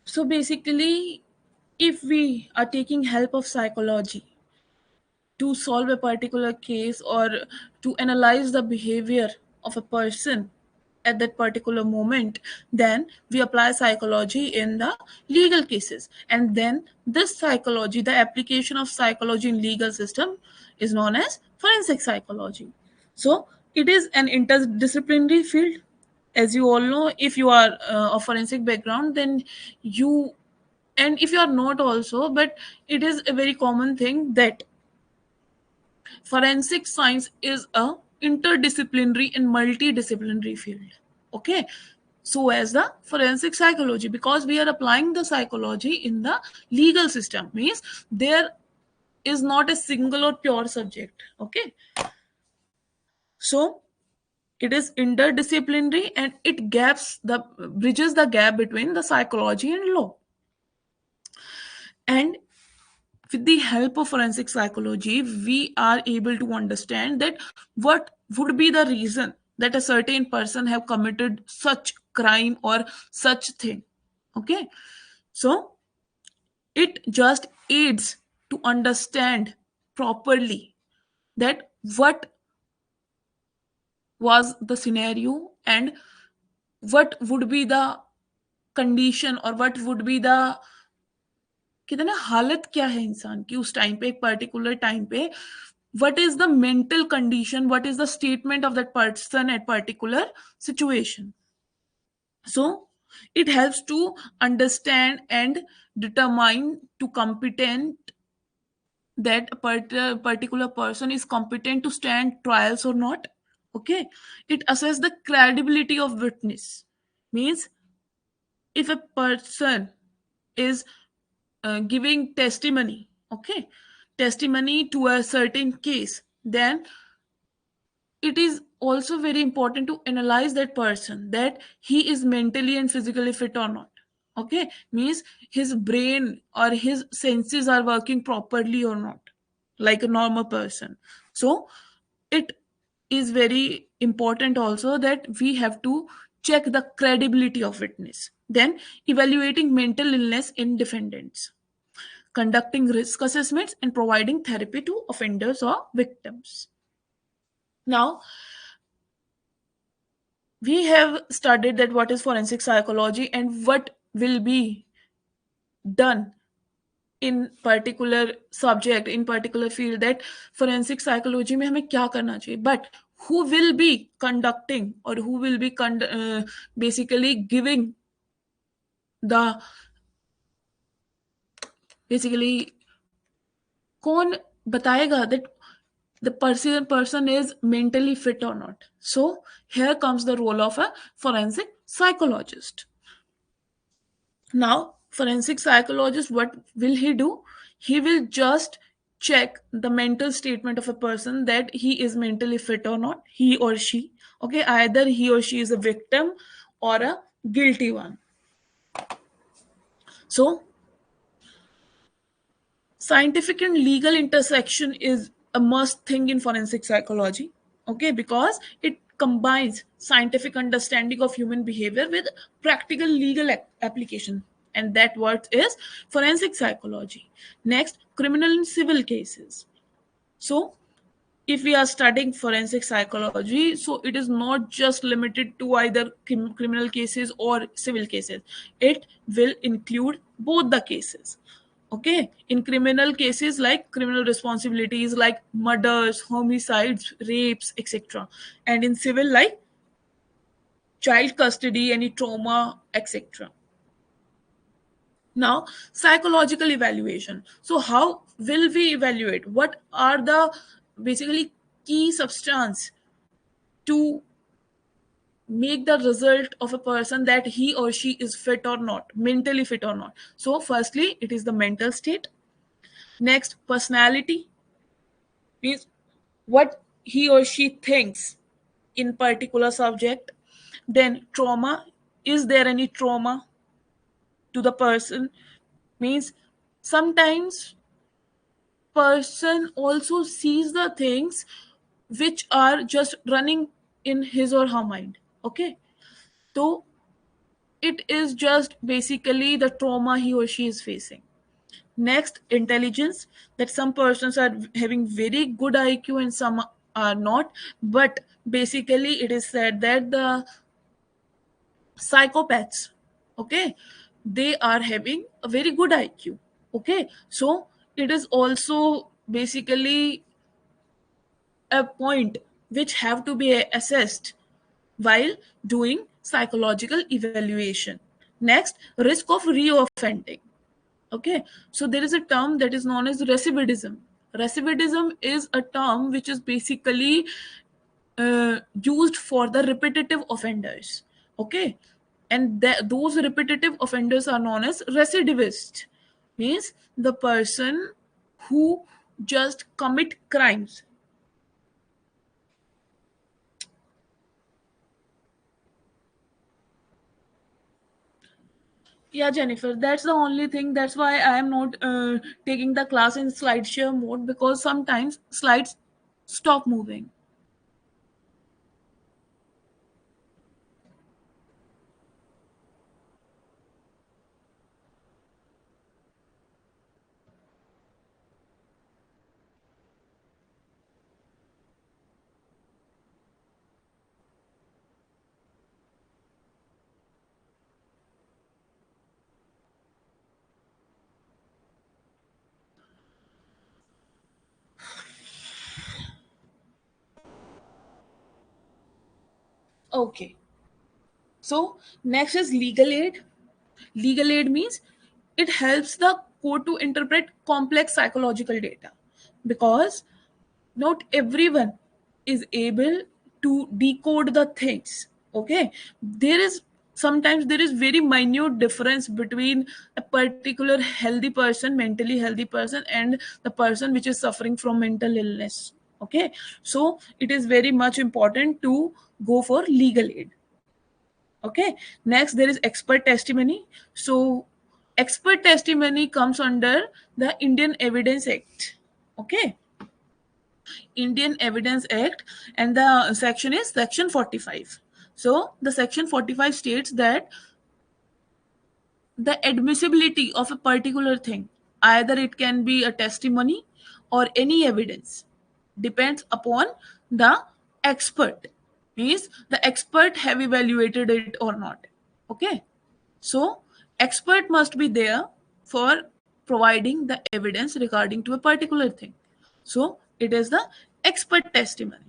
So basically, if we are taking help of psychology to solve a particular case or to analyze the behavior of a person at that particular moment, then we apply psychology in the legal cases, and then this psychology, the application of psychology in legal system, is known as forensic psychology. So it is an interdisciplinary field. As you all know, if you are of forensic background, then you, and if you are not also, but it is a very common thing that forensic science is a interdisciplinary and multidisciplinary field. Okay, so as the forensic psychology, because we are applying the psychology in the legal system, means there is not a single or pure subject. Okay, so it is interdisciplinary and it gaps the bridges the gap between the psychology and law. And with the help of forensic psychology, we are able to understand that what would be the reason that a certain person have committed such crime or such thing. Okay, so it just aids to understand properly that what was the scenario and what would be the condition or what would be the, कहते हैं ना, हालत क्या है इंसान की उस time पे, एक पर्टिकुलर टाइम पे, what is the mental condition, what is the statement of that person at particular situation. So it helps to understand and determine to competent that a particular person is competent to stand trials or not. Okay, it assess the credibility of witness, means if a person is giving testimony, okay, testimony to a certain case, then it is also very important to analyze that person, that he is mentally and physically fit or not. Okay, means his brain or his senses are working properly or not, like a normal person. So it is very important also that we have to check the credibility of witness, then evaluating mental illness in defendants, conducting risk assessments, and providing therapy to offenders or victims. Now, we have studied that what is forensic psychology and what will be done in particular subject, in particular field, that forensic psychology में हमें क्या करना चाहिए, but who will be conducting or who will be basically giving the, basically कौन बताएगा that the person is mentally fit or not. So here comes the role of a forensic psychologist. Now, forensic psychologist, what will he do? He will just check the mental statement of a person, that he is mentally fit or not, he or she. Okay, either he or she is a victim or a guilty one. So scientific and legal intersection is a must thing in forensic psychology. Okay, because it combines scientific understanding of human behavior with practical legal application, and that word is forensic psychology. Next, criminal and civil cases. So if we are studying forensic psychology, so it is not just limited to either criminal cases or civil cases, it will include both the cases. Okay, in criminal cases like criminal responsibilities like murders, homicides, rapes, etc., and in civil like child custody, any trauma, etc. Now, psychological evaluation. So how will we evaluate, what are the basically key substance to make the result of a person that he or she is fit or not, mentally fit or not. So firstly it is the mental state. Next, personality, means what he or she thinks in particular subject. Then trauma, is there any trauma to the person, means sometimes person also sees the things which are just running in his or her mind. Okay, so it is just basically the trauma he or she is facing. Next, intelligence, that some persons are having very good IQ and some are not. But basically it is said that the psychopaths, okay, they are having a very good IQ. Okay, so it is also basically a point which have to be assessed while doing psychological evaluation. Next, risk of reoffending. Okay, so there is a term that is known as recidivism. Recidivism is a term which is basically used for the repetitive offenders. Okay, and those repetitive offenders are known as recidivists. Means the person who just commit crimes. Yeah, Jennifer, that's the only thing. That's why I am not taking the class in slideshare mode, because sometimes slides stop moving. Okay. So next is legal aid. Legal aid means it helps the court to interpret complex psychological data, because not everyone is able to decode the things. Okay, there is sometimes there is very minute difference between a particular healthy person, mentally healthy person, and the person which is suffering from mental illness. Okay, so it is very much important to go for legal aid. Okay, next there is expert testimony. So expert testimony comes under the Indian Evidence Act. Okay, Indian Evidence Act, and the section is section 45. So the section 45 states that the admissibility of a particular thing, either it can be a testimony or any evidence, depends upon the expert. Means the expert have evaluated it or not. Okay, so expert must be there for providing the evidence regarding to a particular thing. So it is the expert testimony.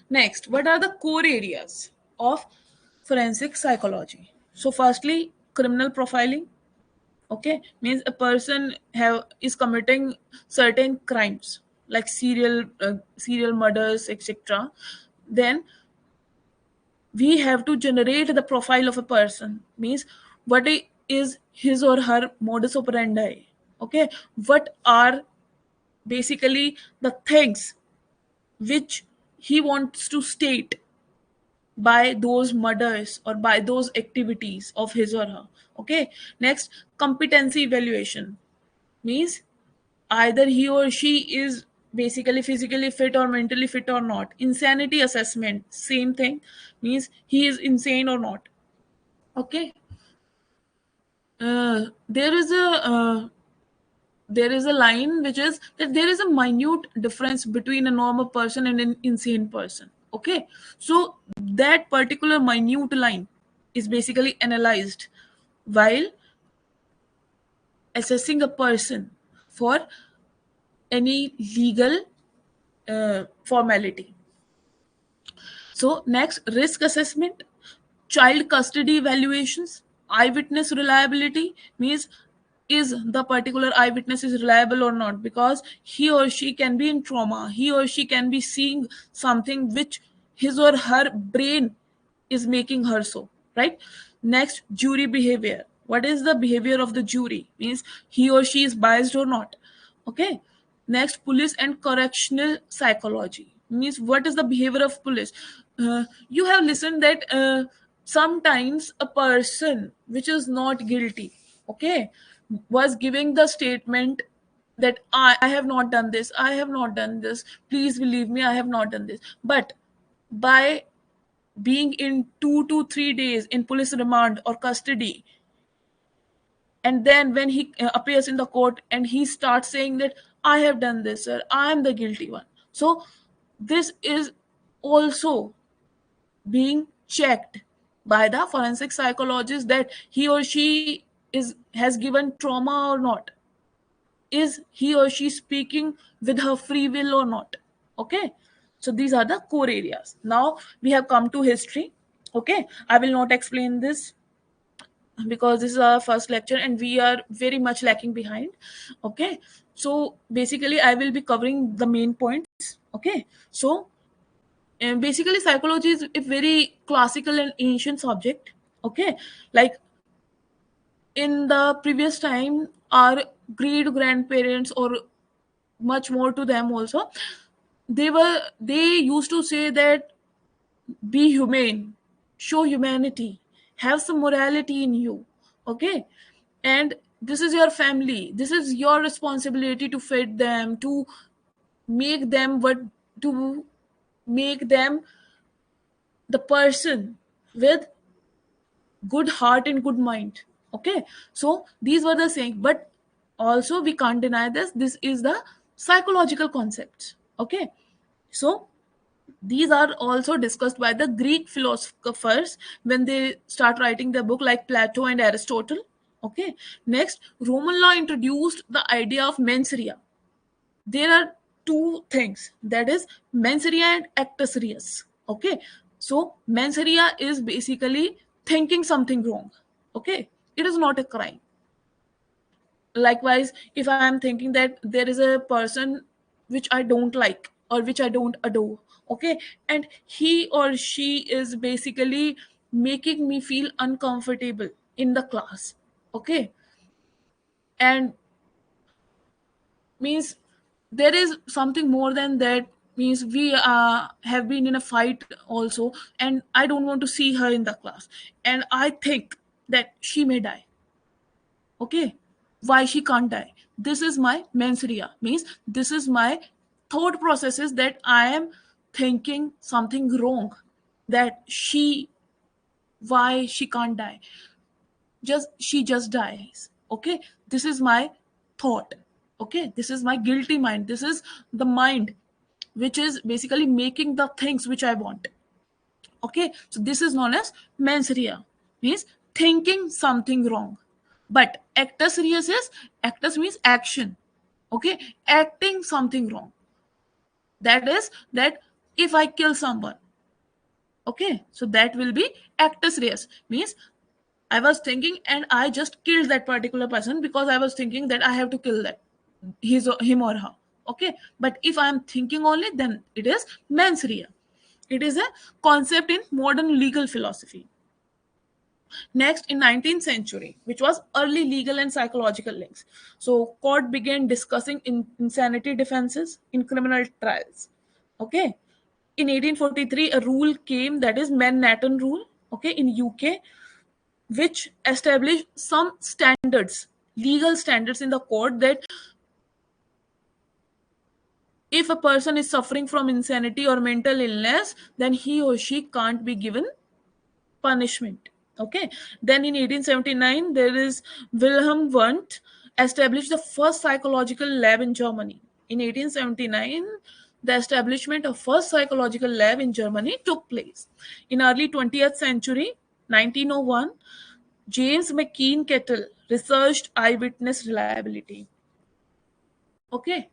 Next, what are the core areas of forensic psychology? So, firstly, criminal profiling. Okay, means a person have is committing certain crimes like serial murders, etc. Then we have to generate the profile of a person. Means what is his or her modus operandi. Okay, what are basically the things which he wants to state by those murders or by those activities of his or her. Okay, next, competency evaluation means either he or she is basically physically fit or mentally fit or not. Insanity assessment, same thing, means he is insane or not. Okay, there is a line which is that there is a minute difference between a normal person and an insane person. Okay, so that particular minute line is basically analyzed while assessing a person for any legal formality. So next, risk assessment, child custody evaluations, eyewitness reliability means is the particular eyewitness is reliable or not, because he or she can be in trauma, he or she can be seeing something which his or her brain is making her so, right? Next, jury behavior. What is the behavior of the jury? Means he or she is biased or not. Okay. Next, police and correctional psychology. means what is the behavior of police. You have listened that sometimes a person which is not guilty, okay, was giving the statement that I have not done this, I have not done this, please believe me, I have not done this. But by being in 2 to 3 days in police remand or custody, and then when he appears in the court and he starts saying that I have done this, sir, I am the guilty one. So this is also being checked by the forensic psychologist, that he or she is has given trauma or not, is he or she speaking with her free will or not. Okay, so these are the core areas. Now we have come to history. Okay, I will not explain this because this is our first lecture and we are very much lacking behind. Okay, so basically I will be covering the main points. Okay, so basically psychology is a very classical and ancient subject. Okay, like in the previous time, our great grandparents or much more to them also, they used to say that be humane, show humanity, have some morality in you. Okay, and this is your family, this is your responsibility to feed them, to make them what, to make them the person with good heart and good mind. Okay, so these were the saying, but also we can't deny this is the psychological concepts. Okay, so these are also discussed by the Greek philosophers when they start writing their book, like Plato and Aristotle. Okay, next Roman law introduced the idea of mens rea. There are two things, that is mens rea and actus reus. Okay, so mens rea is basically thinking something wrong. Okay, it is not a crime. Likewise, if I am thinking that there is a person which I don't like or which I don't adore, okay, and he or she is basically making me feel uncomfortable in the class. Okay, and means there is something more than that, means we have been in a fight also, and I don't want to see her in the class, and I think that she may die. Okay, why she can't die? This is my mens rea, means this is my thought processes, that I am thinking something wrong, that she, why she can't die, just she just dies. Okay, this is my thought. Okay, this is my guilty mind, this is the mind which is basically making the things which I want. Okay, so this is known as mens rea, means thinking something wrong. But actus reus is, actus means action. Okay, acting something wrong, that is that if I kill someone, okay, so that will be actus reus, means I was thinking and I just killed that particular person because I was thinking that I have to kill that, him or her. Okay, but if I am thinking only, then it is mens rea. It is a concept in modern legal philosophy. Next, in 19th century, which was early legal and psychological links. So court began discussing insanity defenses in criminal trials. Okay. In 1843, a rule came, that is Manhattan Rule, okay, in UK, which established some standards, legal standards in the court, that if a person is suffering from insanity or mental illness, then he or she can't be given punishment. Okay, then in 1879 there is Wilhelm Wundt established the first psychological lab in Germany. In 1879, the establishment of first psychological lab in Germany took place. In early 20th century, 1901, James McKean Kettle researched eyewitness reliability. Okay,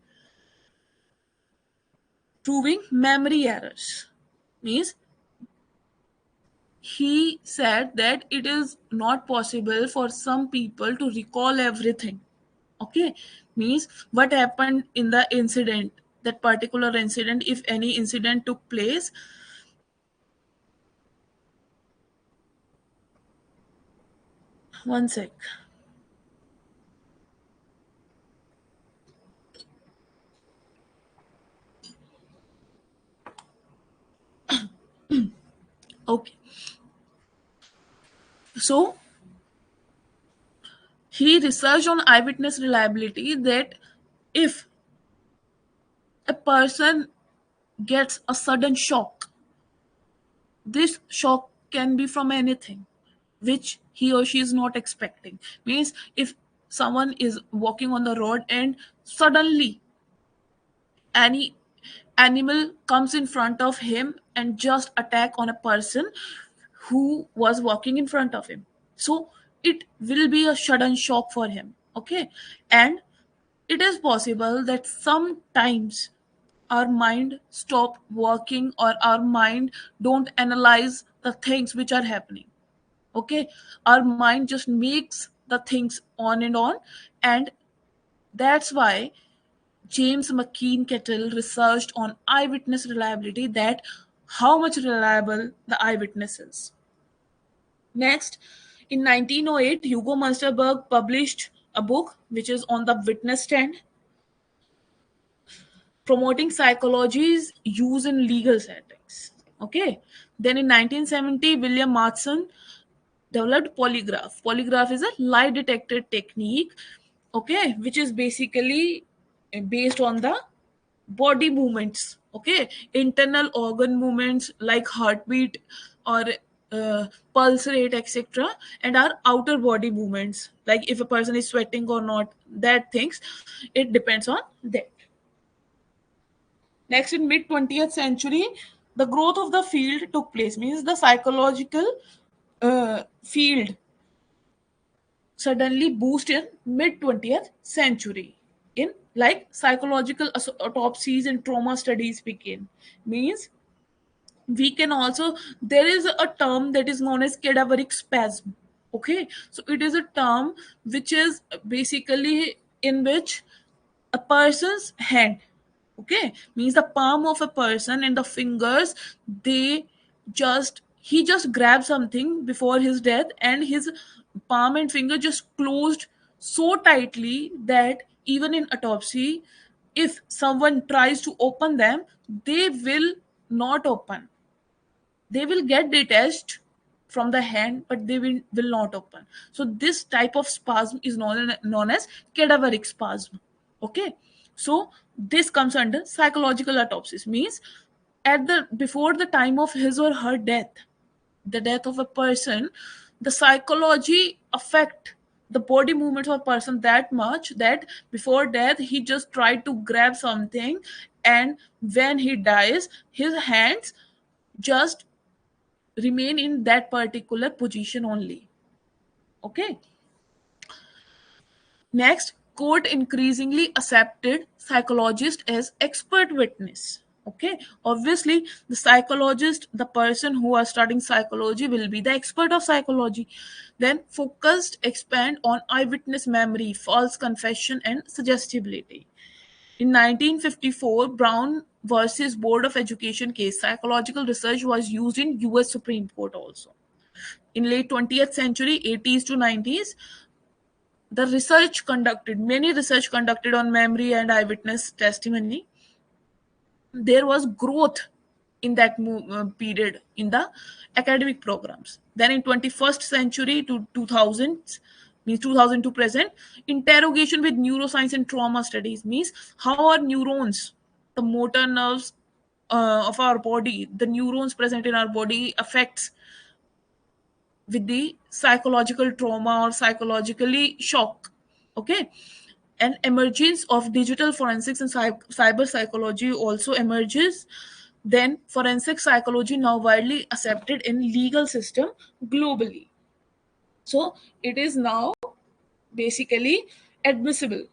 proving memory errors, means he said that it is not possible for some people to recall everything. Okay, means what happened in the incident, that particular incident, if any incident took place. One sec. Okay, so he researched on eyewitness reliability that if a person gets a sudden shock, this shock can be from anything which he or she is not expecting. Means if someone is walking on the road and suddenly any animal comes in front of him and just attack on a person who was walking in front of him, so it will be a sudden shock for him. Okay, and it is possible that sometimes our mind stop working or our mind don't analyze the things which are happening. Okay, our mind just makes the things on, and that's why James McKean Kettle researched on eyewitness reliability, that how much reliable the eyewitness is. Next, in 1908, Hugo Munsterberg published a book which is on the witness stand, promoting psychology's use in legal settings. Okay. Then in 1970, William Marston developed polygraph. Polygraph is a lie detector technique, okay, which is basically based on the body movements, okay, internal organ movements like heartbeat or pulse rate, etc., and our outer body movements like if a person is sweating or not, that things, it depends on that. Next, in mid 20th century, the growth of the field took place. Means the psychological field suddenly boost in mid 20th century. In like psychological autopsies and trauma studies begin. Means we can also, there is a term that is known as cadaveric spasm. Okay, so it is a term which is basically in which a person's hand, okay, means the palm of a person and the fingers, they just, he just grabbed something before his death and his palm and finger just closed so tightly that even in autopsy, if someone tries to open them, they will not open, they will get detached from the hand but they will not open. So this type of spasm is known as cadaveric spasm. Okay, so this comes under psychological autopsies. Means at the before the time of his or her death, the death of a person, the psychology affect the body movements of a person that much that before death he just tried to grab something, and when he dies his hands just remain in that particular position only. Okay. Next, court increasingly accepted psychologist as expert witness. Okay, obviously the psychologist, the person who are studying psychology will be the expert of psychology. Then focused expand on eyewitness memory, false confession, and suggestibility. In 1954, Brown versus Board of Education case, psychological research was used in US Supreme Court also. In late 20th century, 80s to 90s, the research conducted, many research conducted on memory and eyewitness testimony, there was growth in that period in the academic programs. Then in 21st century to 2000s, means 2000 to present, interrogation with neuroscience and trauma studies, means how our neurons, the motor nerves of our body, the neurons present in our body affects with the psychological trauma or psychologically shock. Okay, and emergence of digital forensics and cyber psychology also emerges. Then forensic psychology now widely accepted in legal system globally, so it is now basically admissible.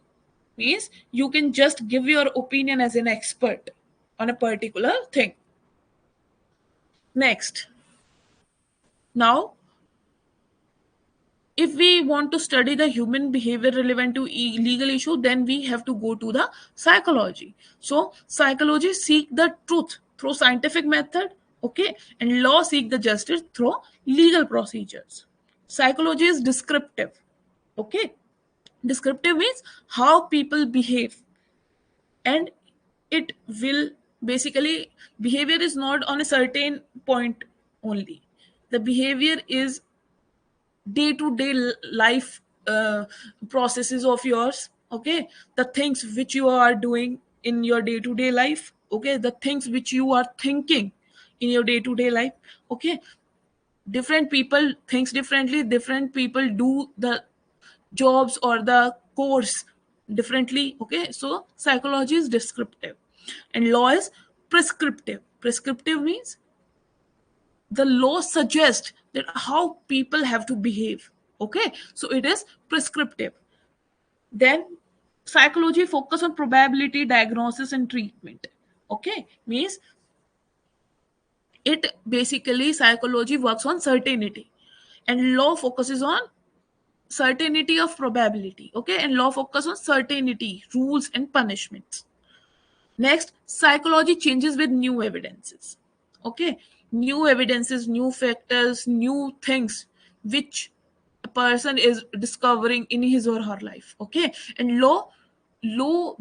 Means you can just give your opinion as an expert on a particular thing. Next, now if we want to study the human behavior relevant to legal issue, then we have to go to the psychology. So psychology seek the truth through scientific method, okay, and law seek the justice through legal procedures. Psychology is descriptive. Okay, descriptive means how people behave, and it will basically behavior is not on a certain point only. The behavior is day to day life processes of yours. Okay, the things which you are doing in your day to day life. Okay, the things which you are thinking in your day to day life. Okay, different people thinks differently, different people do the jobs or the course differently. Okay, so psychology is descriptive and law is prescriptive. Prescriptive means the law suggests that how people have to behave. Okay, so it is prescriptive. Then psychology focus on probability, diagnosis and treatment. Okay, means it basically psychology works on certainty and law focuses on certainty of probability. Okay, and law focus on certainty, rules and punishments. Next, psychology changes with new evidences. Okay, new evidences, new factors, new things which a person is discovering in his or her life. Okay, and law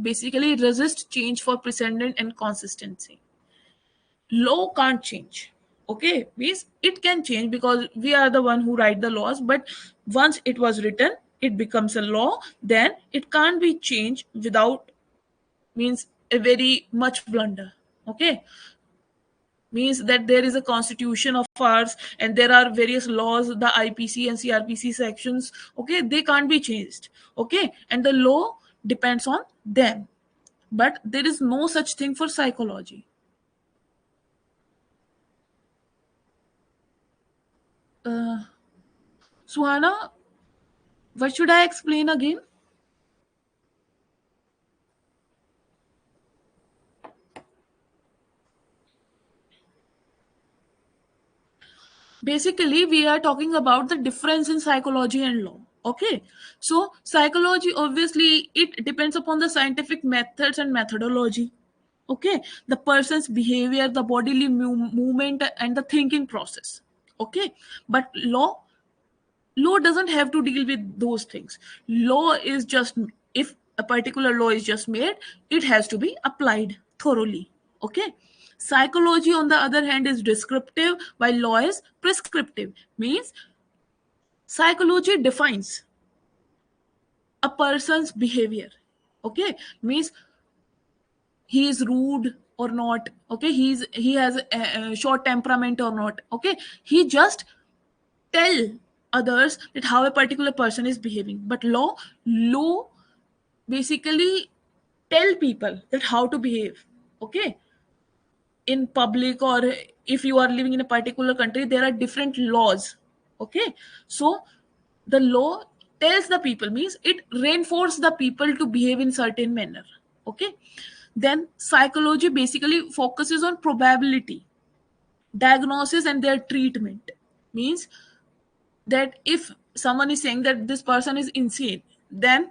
basically resists change for precedent and consistency. Law can't change. Okay, means it can change because we are the one who write the laws, but once it was written, it becomes a law. Then it can't be changed without means a very much blunder. Okay, means that there is a constitution of ours and there are various laws, the IPC and CRPC sections. Okay, they can't be changed. Okay, and the law depends on them, but there is no such thing for psychology. uh, Suhana, what should I explain again? Basically we are talking about the difference in psychology and law. Okay, so psychology obviously it depends upon the scientific methods and methodology. Okay, the person's behavior, the bodily movement and the thinking process. Okay, but law doesn't have to deal with those things. Law is just, if a particular law is just made, it has to be applied thoroughly. Okay, psychology on the other hand is descriptive while law is prescriptive. Means psychology defines a person's behavior. Okay, means he is rude or not. Okay, he has a short temperament or not. Okay, he just tell others that how a particular person is behaving. But law basically tell people that how to behave. Okay, in public or if you are living in a particular country, there are different laws. Okay, so the law tells the people, means it reinforces the people to behave in certain manner. Okay, then psychology basically focuses on probability, diagnosis and their treatment. Means that if someone is saying that this person is insane, then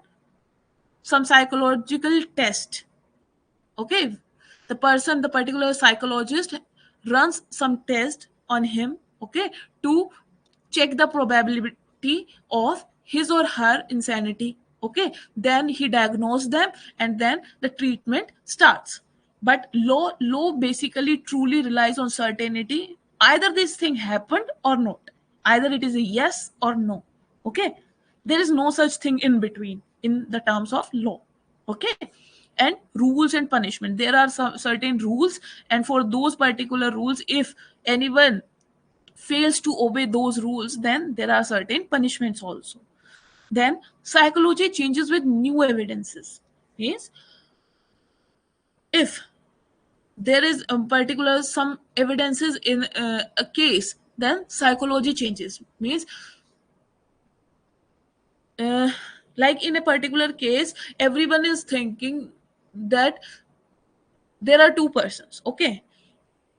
some psychological test. Okay, the particular psychologist runs some test on him. Okay, to check the probability of his or her insanity. Okay, then he diagnoses them and then the treatment starts. But law basically truly relies on certainty. Either this thing happened or not, either it is a yes or no. Okay, there is no such thing in between in the terms of law. Okay, and rules and punishment, there are some certain rules, and for those particular rules, if anyone fails to obey those rules, then there are certain punishments also. Then psychology changes with new evidences. Means if there is a particular some evidences in a case, then psychology changes. Means uh, like in a particular case, everyone is thinking that there are two persons. Okay,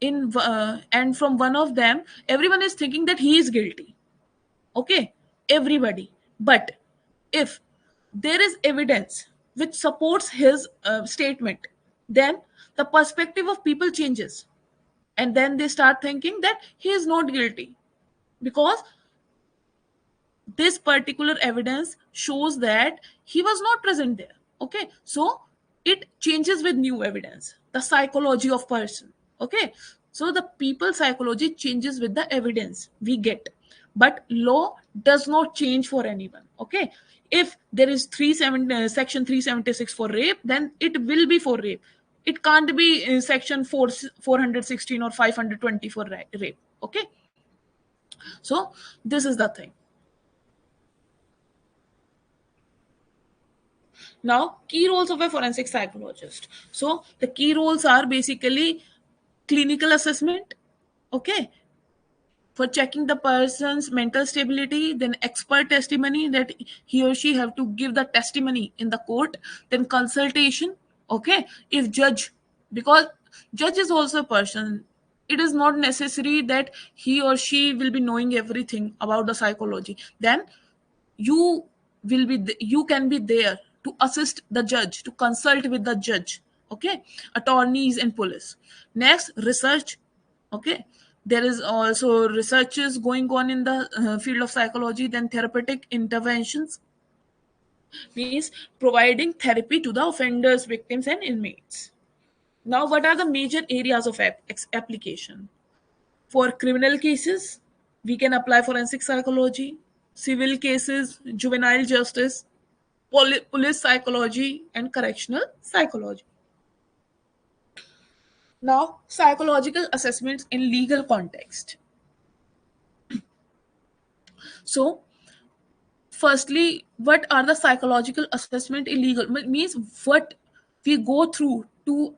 and from one of them everyone is thinking that he is guilty. Okay, everybody. But if there is evidence which supports his statement, then the perspective of people changes, and then they start thinking that he is not guilty because this particular evidence shows that he was not present there. Okay, so it changes with new evidence. the psychology of person. Okay, so the people psychology changes with the evidence we get, but law does not change for anyone. Okay, if there is section 376 for rape, then it will be for rape. It can't be section 416 or 520 for rape. Okay, so this is the thing. Now, key roles of a forensic psychologist. So, the key roles are basically clinical assessment, okay, for checking the person's mental stability, then expert testimony that he or she have to give the testimony in the court, then consultation, okay, if judge, because judge is also a person. It is not necessary that he or she will be knowing everything about the psychology. Then you you can be there to assist the judge, to consult with the judge, okay, attorneys and police. Next, research, okay, there is also researches going on in the field of psychology. Then therapeutic interventions means providing therapy to the offenders, victims and inmates. Now, what are the major areas of application? For criminal cases, we can apply forensic psychology. Civil cases, juvenile justice, police psychology, and correctional psychology. Now, psychological assessments in legal context. So, firstly, what are the psychological assessment in legal? Means what we go through to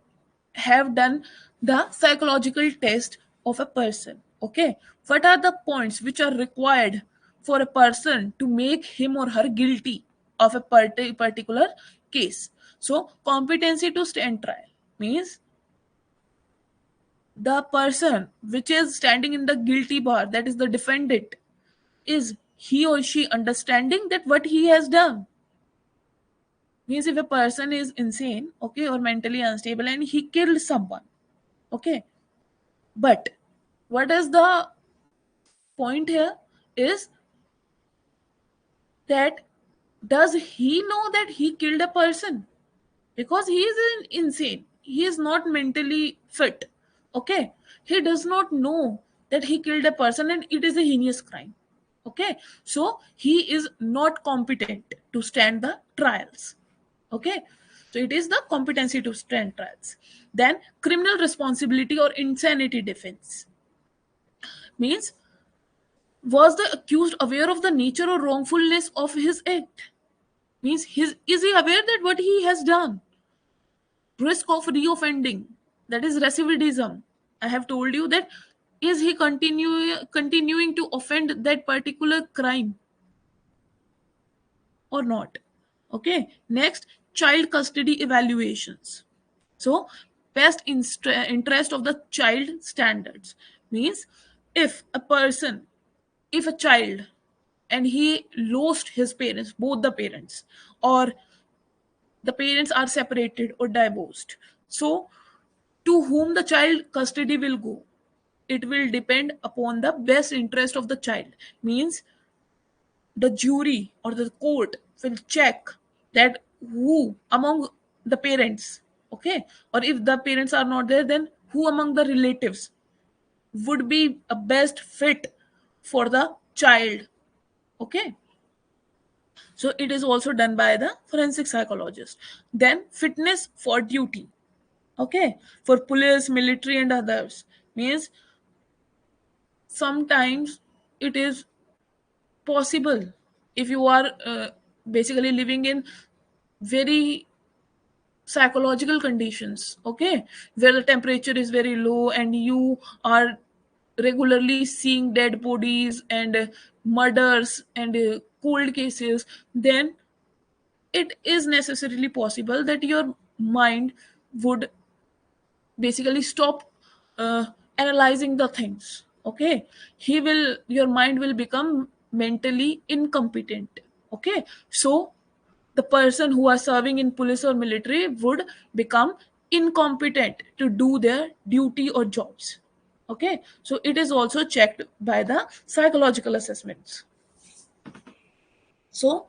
have done the psychological test of a person. Okay, what are the points which are required for a person to make him or her guilty of a particular case? So, competency to stand trial means the person which is standing in the guilty bar, that is the defendant, is he or she understanding that what he has done? Means if a person is insane, okay, or mentally unstable and he killed someone, okay, but what is the point here is that does he know that he killed a person? Because he is insane, he is not mentally fit, okay, he does not know that he killed a person and it is a heinous crime. Okay, so he is not competent to stand the trials. Okay, so it is the competency to stand trials. Then criminal responsibility or insanity defense means was the accused aware of the nature or wrongfulness of his act? Means is he aware that what he has done? Risk of reoffending, that is recidivism. I have told you that is he continuing to offend that particular crime or not? Okay, next, child custody evaluations. So, best interest of the child standards means if a person, if a child and he lost his parents, both the parents, or the parents are separated or divorced, so to whom the child custody will go, it will depend upon the best interest of the child. Means the jury or the court will check that who among the parents, okay, or if the parents are not there, then who among the relatives would be a best fit for the child. Okay, so it is also done by the forensic psychologist. Then fitness for duty, okay, for police, military and others. Means sometimes it is possible if you are basically living in very psychological conditions, okay, where the temperature is very low and you are regularly seeing dead bodies and murders and cold cases, then it is necessarily possible that your mind would basically stop uh, analyzing the things. Okay, your mind will become mentally incompetent. Okay, so the person who are serving in police or military would become incompetent to do their duty or jobs. Okay, so it is also checked by the psychological assessments. So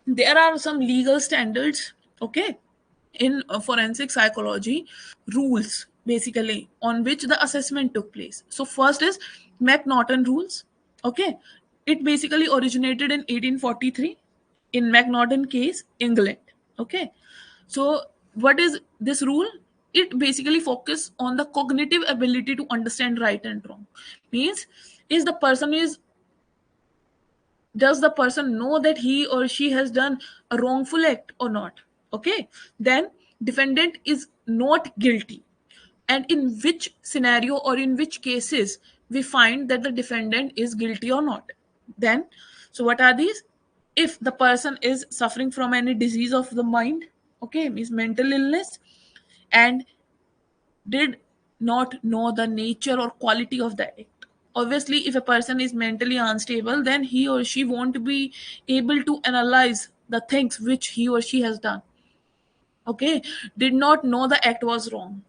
there are some legal standards, okay, in forensic psychology rules basically on which the assessment took place. So first is McNaughton rules. Okay, it basically originated in 1843 in McNaughton case, England. Okay, so what is this rule? It basically focus on the cognitive ability to understand right and wrong. Means is the person is does the person know that he or she has done a wrongful act or not? Okay, then defendant is not guilty, and in which scenario or in which cases we find that the defendant is guilty or not. Then, so what are these? If the person is suffering from any disease of the mind, okay, means mental illness, and did not know the nature or quality of the act. Obviously, if a person is mentally unstable, then he or she won't be able to analyze the things which he or she has done. Okay, did not know the act was wrong.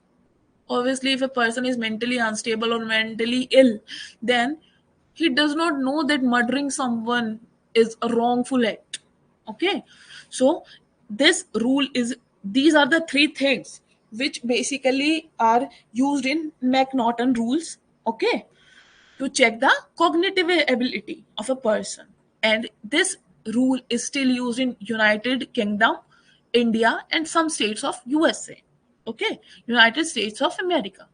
Obviously, if a person is mentally unstable or mentally ill, then he does not know that murdering someone is a wrongful act. Okay, so this rule is, these are the three things which basically are used in McNaughton rules. Okay, to check the cognitive ability of a person, and this rule is still used in United Kingdom, India, and some states of USA. Okay, United States of America.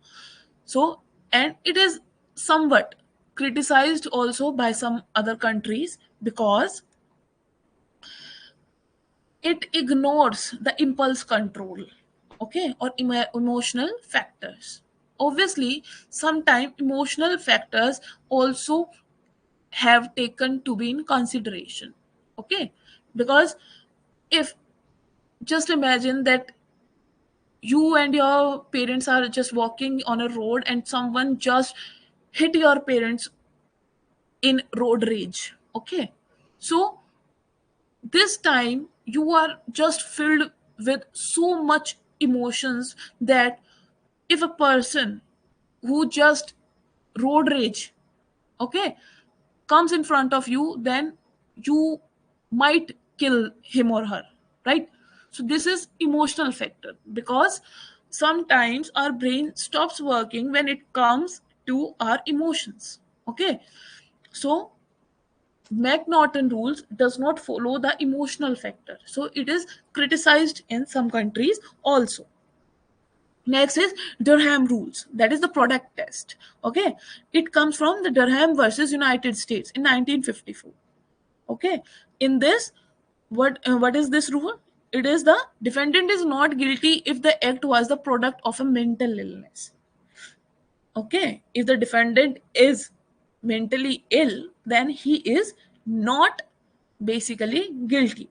So, and it is somewhat criticized also by some other countries because it ignores the impulse control, okay, or emotional factors. Obviously, sometimes emotional factors also have taken to be in consideration. Okay, because if, just imagine that you and your parents are just walking on a road and someone just hit your parents in road rage. Okay, so this time you are just filled with so much emotions that if a person who just road rage, okay, comes in front of you, then you might kill him or her, right? So this is emotional factor, because sometimes our brain stops working when it comes to our emotions. Okay, so McNaughton rules does not follow the emotional factor, so it is criticized in some countries also. Next is Durham rules, that is the product test. Okay, it comes from the Durham versus United States in 1954. Okay, in this, what is this rule? It is the defendant is not guilty if the act was the product of a mental illness. Okay, if the defendant is mentally ill, then he is not basically guilty.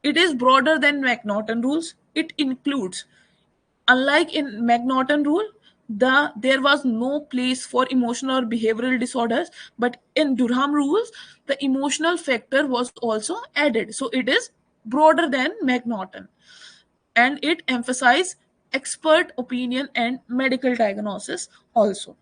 It is broader than McNaughton rules. It includes, unlike in McNaughton rule, there was no place for emotional or behavioral disorders, but in Durham rules, the emotional factor was also added. So it is broader than McNaughton, and it emphasizes expert opinion and medical diagnosis also.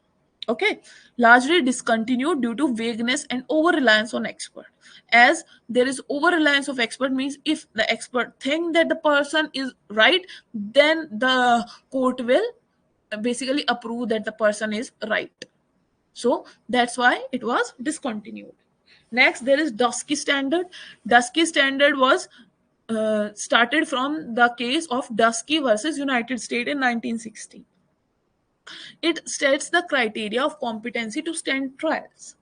Okay, largely discontinued due to vagueness and over reliance on expert. As there is over reliance of expert, means if the expert think that the person is right, then the court will basically approve that the person is right. So that's why it was discontinued. Next, there is Dusky Standard. Dusky Standard was started from the case of Dusky versus United States in 1960. It states the criteria of competency to stand trials.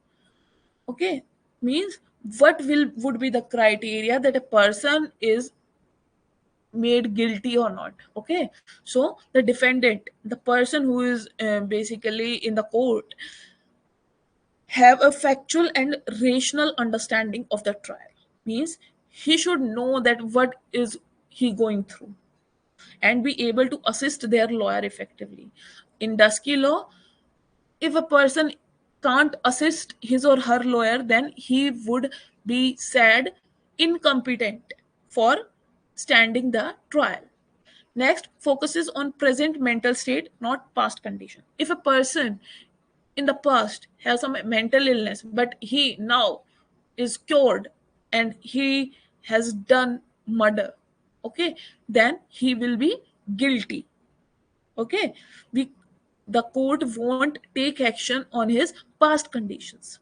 Okay, means what will would be the criteria that a person is made guilty or not. Okay, so the defendant, the person who is basically in the court, have a factual and rational understanding of the trial. Means he should know that what is he going through and be able to assist their lawyer effectively. In Dusky law, if a person can't assist his or her lawyer, then he would be said incompetent for standing the trial. Next, focuses on present mental state, not past condition. If a person in the past has some mental illness, but he now is cured and he has done murder, okay, then he will be guilty. Okay, we the court won't take action on his past conditions.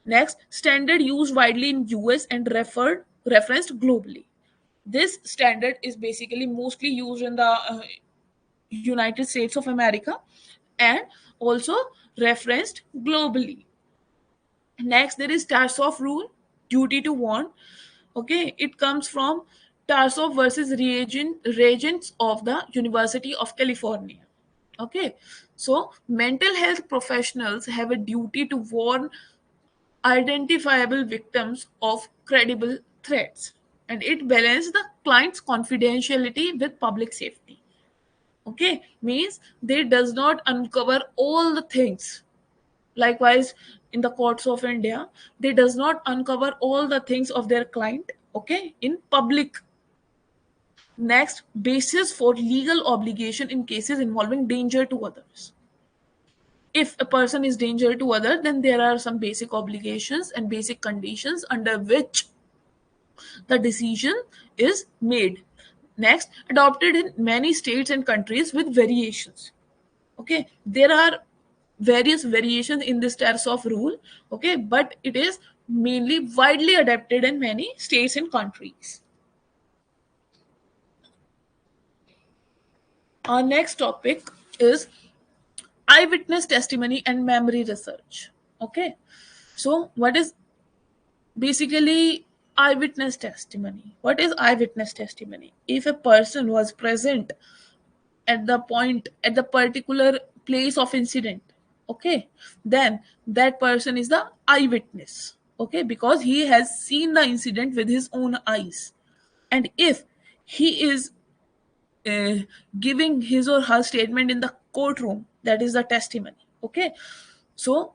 Next, standard used widely in US and referenced globally. This standard is basically mostly used in the United States of America and also referenced globally. Next, there is Tarsoff rule, duty to warn. Okay, it comes from Tarsoff versus regents of the University of California. Okay, so mental health professionals have a duty to warn identifiable victims of credible threats, and it balances the client's confidentiality with public safety. Okay, means they does not uncover all the things. Likewise, in the courts of India, they does not uncover all the things of their client, okay, in public. Next, basis for legal obligation in cases involving danger to others. If a person is danger to other, then there are some basic obligations and basic conditions under which the decision is made. Next, adopted in many states and countries with variations. Okay, there are various variations in this Tarsoff rule. Okay, but it is mainly widely adapted in many states and countries. Our next topic is eyewitness testimony and memory research. Okay, so what is basically eyewitness testimony? What is eyewitness testimony? If a person was present at the particular place of incident, okay, then that person is the eyewitness, okay, because he has seen the incident with his own eyes. And if he is uh, giving his or her statement in the courtroom, that is the testimony. Okay, so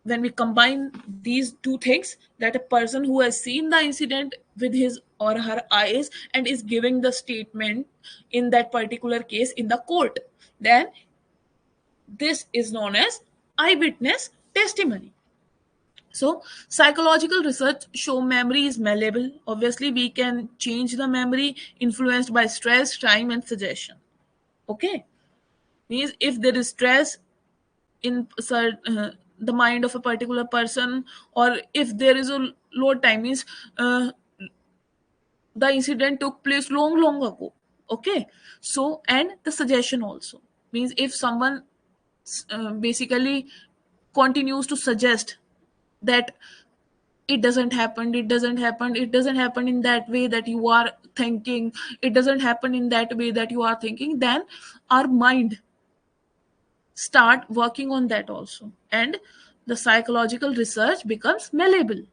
when we combine these two things, that a person who has seen the incident with his or her eyes and is giving the statement in that particular case in the court, then this is known as eyewitness testimony. So psychological research show memory is malleable. Obviously we can change the memory influenced by stress, time and suggestion. Okay, means if there is stress in the mind of a particular person, or if there is a low time, means uh, the incident took place long ago. Okay, so and the suggestion also, means if someone basically continues to suggest that it doesn't happen in that way that you are thinking, it doesn't happen in that way that you are thinking, then our mind start working on that also, and the psychological research becomes malleable.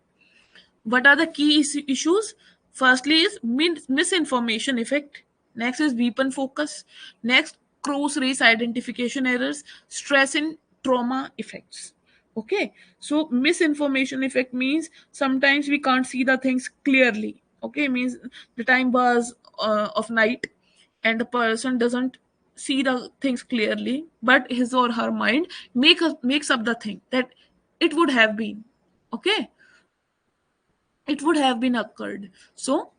What are the key issues? Firstly is misinformation effect. Next is weapon focus. Next, cross race identification errors, stress and trauma effects. Okay, so misinformation effect means sometimes we can't see the things clearly. Okay, means the time was of night and the person doesn't see the things clearly, but his or her mind makes up the thing that it would have been. Okay, it would have been occurred. So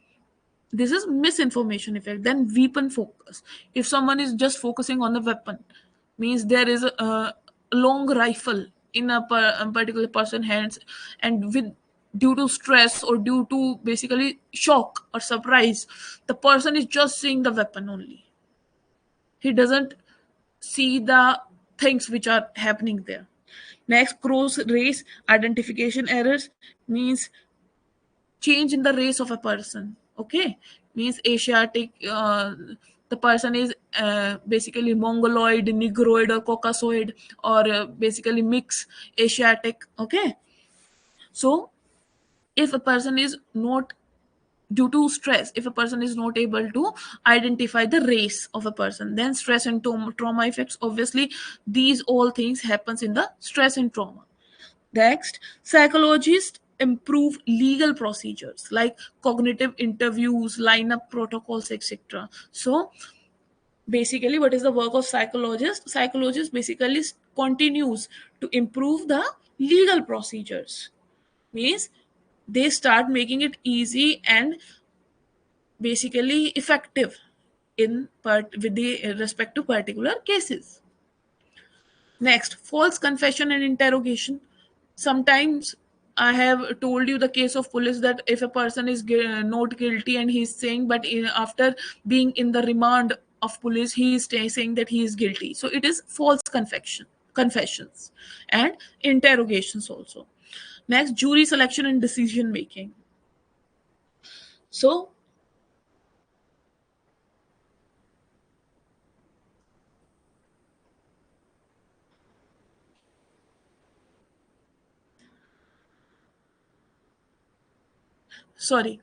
this is misinformation effect. Then weapon focus. If someone is just focusing on the weapon, means there is a long rifle in a particular person hands, and with due to stress or due to basically shock or surprise, the person is just seeing the weapon only. He doesn't see the things which are happening there. Next, cross race identification errors means change in the race of a person. Okay, means Asiatic, the person is basically Mongoloid, Negroid or Caucasoid, or basically mix Asiatic. Okay, so if a person is not, due to stress, if a person is not able to identify the race of a person, then stress and trauma effects, obviously these all things happens in the stress and trauma. Next, psychologists improve legal procedures like cognitive interviews, lineup protocols, etc. So basically what is the work of psychologist? Psychologist basically continues to improve the legal procedures, means they start making it easy and basically effective with the respect to particular cases. Next, false confession and interrogation. Sometimes I have told you the case of police that if a person is not guilty and he's saying, but after being in the remand of police, he is saying that he is guilty. So it is false confessions, and interrogations also. Next, jury selection and decision making. So sorry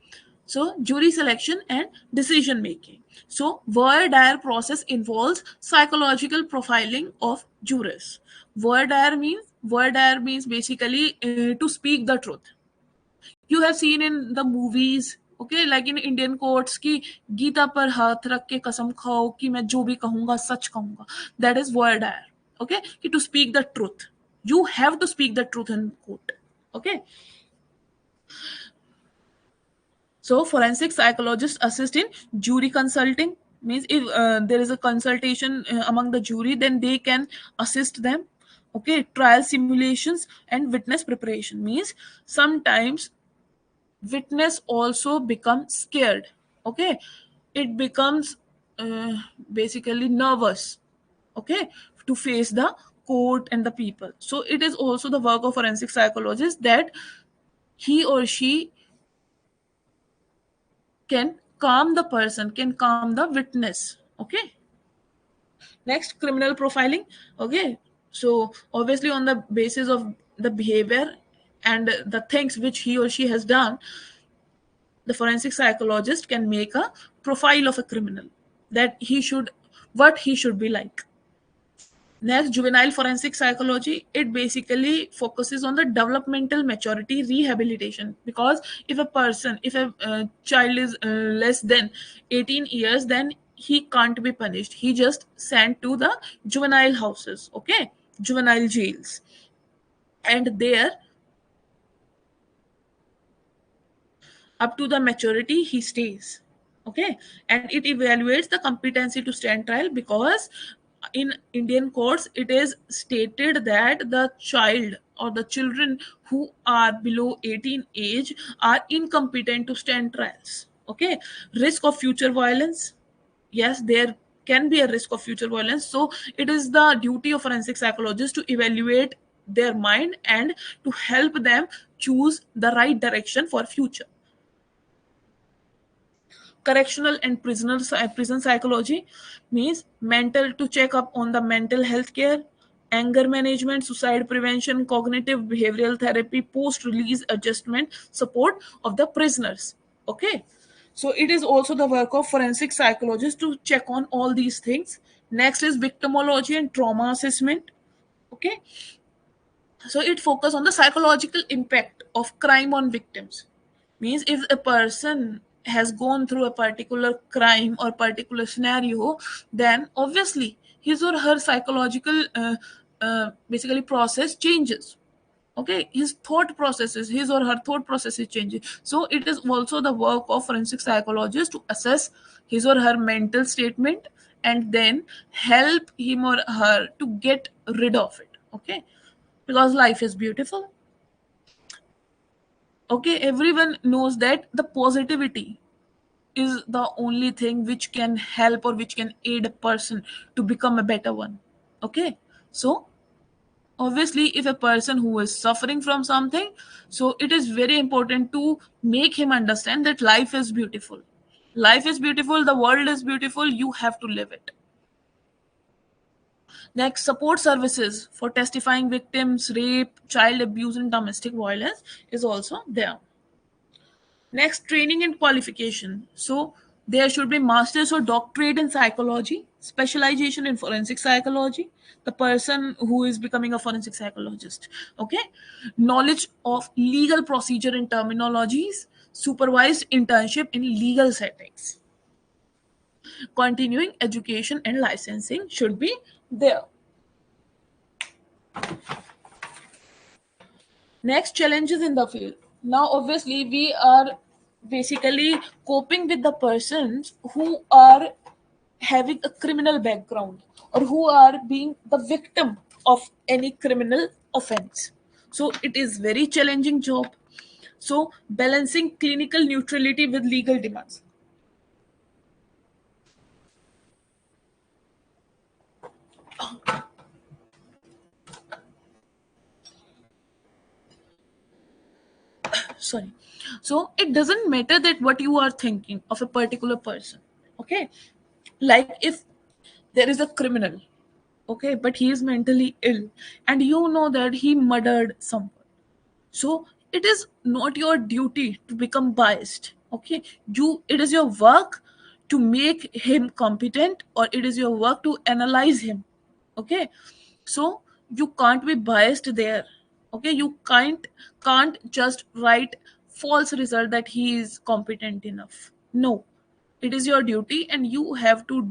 so jury selection and decision making. So voir dire process involves psychological profiling of jurors. Voir dire means basically to speak the truth. You have seen in the movies, okay, like in Indian courts ki Gita पर हाथ रख के कसम खाओ कि मैं जो भी कहूंगा सच कहूंगा. That is voir dire. Okay, कि to speak the truth, you have to speak the truth in court. Okay. So forensic psychologists assist in jury consulting. Means if there is a consultation among the jury, then they can assist them. Okay, trial simulations and witness preparation means sometimes witness also become scared. Okay, it becomes uh, basically nervous. Okay, to face the court and the people. So it is also the work of forensic psychologist that he or she can calm the person, can calm the witness. Okay. Next, criminal profiling. Okay. So obviously on the basis of the behavior and the things which he or she has done, the forensic psychologist can make a profile of a criminal, that he should, what he should be like. Next, juvenile forensic psychology. It basically focuses on the developmental maturity rehabilitation. Because if a child is less than 18 years, then he can't be punished. He just sent to the juvenile houses, okay, juvenile jails, and there up to the maturity he stays. Okay, and it evaluates the competency to stand trial, because in Indian courts it is stated that the child or the children who are below 18 age are incompetent to stand trials. Okay, risk of future violence. Yes, there can be a risk of future violence. So it is the duty of forensic psychologists to evaluate their mind and to help them choose the right direction for future. Correctional and prison psychology means mental, to check up on the mental health care, anger management, suicide prevention, cognitive behavioral therapy, post release adjustment support of the prisoners. Okay, so it is also the work of forensic psychologists to check on all these things. Next is victimology and trauma assessment. Okay, so it focuses on the psychological impact of crime on victims. Means if a person has gone through a particular crime or particular scenario, then obviously his or her psychological basically process changes. Okay, his or her thought processes changes. So it is also the work of forensic psychologist to assess his or her mental statement and then help him or her to get rid of it. Okay, because life is beautiful. Okay, everyone knows that the positivity is the only thing which can help or which can aid a person to become a better one. Okay, so obviously if a person who is suffering from something, so it is very important to make him understand that life is beautiful. Life is beautiful, the world is beautiful, you have to live it. Next, support services for testifying victims, rape, child abuse, and domestic violence is also there. Next, training and qualification. So there should be master's or doctorate in psychology, specialization in forensic psychology, the person who is becoming a forensic psychologist. Okay, knowledge of legal procedure and terminologies, supervised internship in legal settings, continuing education and licensing should be there. Next, challenges in the field. Now obviously we are basically coping with the persons who are having a criminal background or who are being the victim of any criminal offense. So it is very challenging job. So balancing clinical neutrality with legal demands. Sorry. So it doesn't matter that what you are thinking of a particular person. Okay. Like if there is a criminal, okay, but he is mentally ill, and you know that he murdered someone. So it is not your duty to become biased. Okay. It is your work to make him competent, or it is your work to analyze him. Okay. So you can't be biased there. Okay. You can't just write false result that he is competent enough. No. It is your duty and you have to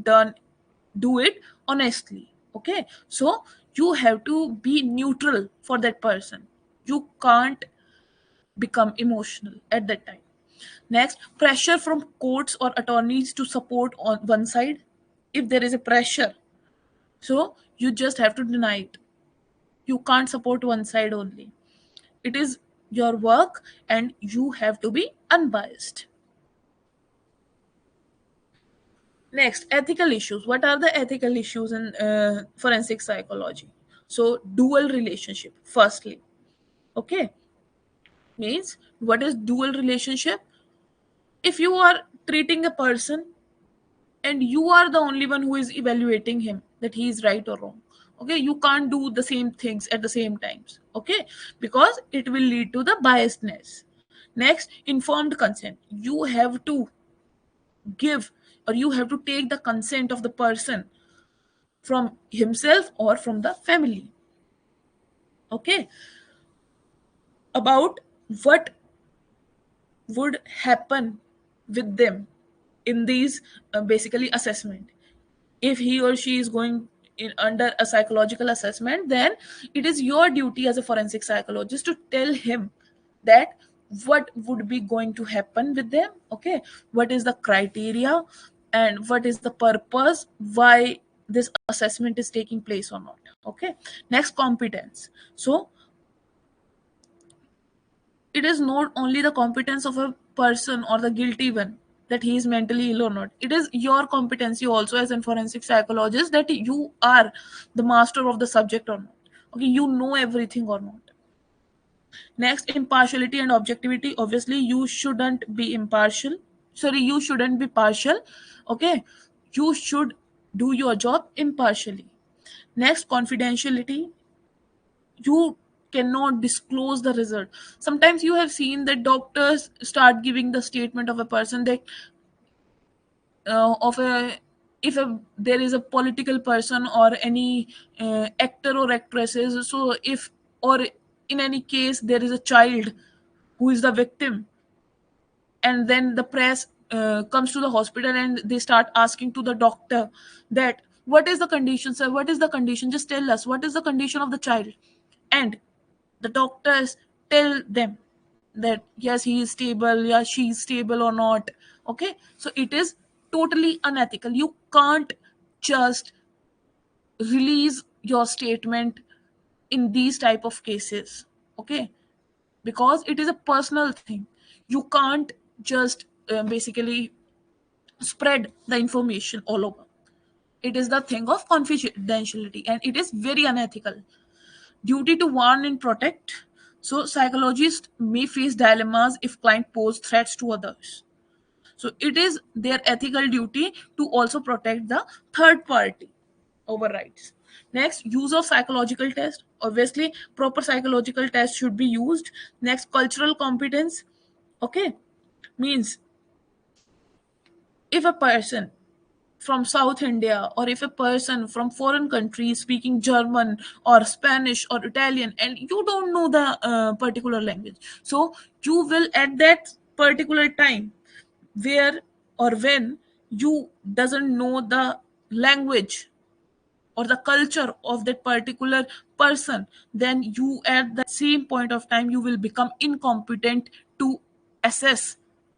do it honestly. Okay. So you have to be neutral for that person. You can't become emotional at that time. Next, pressure from courts or attorneys to support on one side. If there is a pressure, so you just have to deny it. You can't support one side only. It is your work and you have to be unbiased. Next, ethical issues. What are the ethical issues in forensic psychology? So, dual relationship, firstly. Okay, means what is dual relationship? If you are treating a person and you are the only one who is evaluating him that he is right or wrong, okay, you can't do the same things at the same times. Okay, because it will lead to the biasness. Next, informed consent. You have to give, or you have to take the consent of the person from himself or from the family. Okay, about what would happen with them in these basically assessment. If he or she is going in under a psychological assessment, then it is your duty as a forensic psychologist to tell him that what would be going to happen with them. Okay, what is the criteria and what is the purpose why this assessment is taking place or not. Okay. Next, competence. So it is not only the competence of a person or the guilty one that he is mentally ill or not. It is your competency also as a forensic psychologist that you are the master of the subject or not. Okay, you know everything or not. Next, impartiality and objectivity. Obviously, you shouldn't be impartial. Sorry, you shouldn't be partial. Okay, you should do your job impartially. Next, confidentiality. You cannot disclose the result. Sometimes you have seen that doctors start giving the statement of a person that of a if there is a political person or any actor or actresses, so if or in any case there is a child who is the victim, and then the press comes to the hospital and they start asking to the doctor that what is the condition, sir, what is the condition, just tell us what is the condition of the child. And the doctors tell them that yes, he is stable, yes, she is stable or not. Okay, so it is totally unethical. You can't just release your statement in these type of cases. Okay, because it is a personal thing. You can't just basically spread the information all over. It is the thing of confidentiality and it is very unethical. Duty to warn and protect. So psychologists may face dilemmas if client pose threats to others. So it is their ethical duty to also protect the third party overrides. Next, use of psychological test. Obviously, proper psychological test should be used. Next, cultural competence. Okay, means if a person from South India or if a person from foreign country is speaking German or Spanish or Italian and you don't know the particular language, so you will at that particular time where or when you doesn't know the language or the culture of that particular person, then you at that same point of time you will become incompetent to assess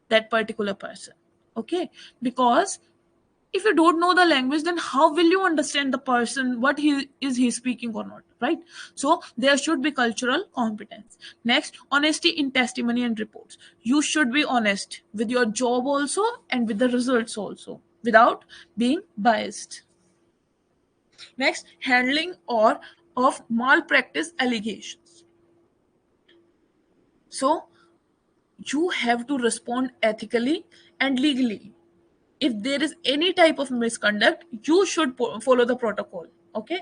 that particular person. Okay, because if you don't know the language, then how will you understand the person, what he speaking or not, right? So there should be cultural competence. Next, honesty in testimony and reports. You should be honest with your job also and with the results also, without being biased. Next, handling or of malpractice allegations. So you have to respond ethically and legally. If there is any type of misconduct, you should follow the protocol. Okay.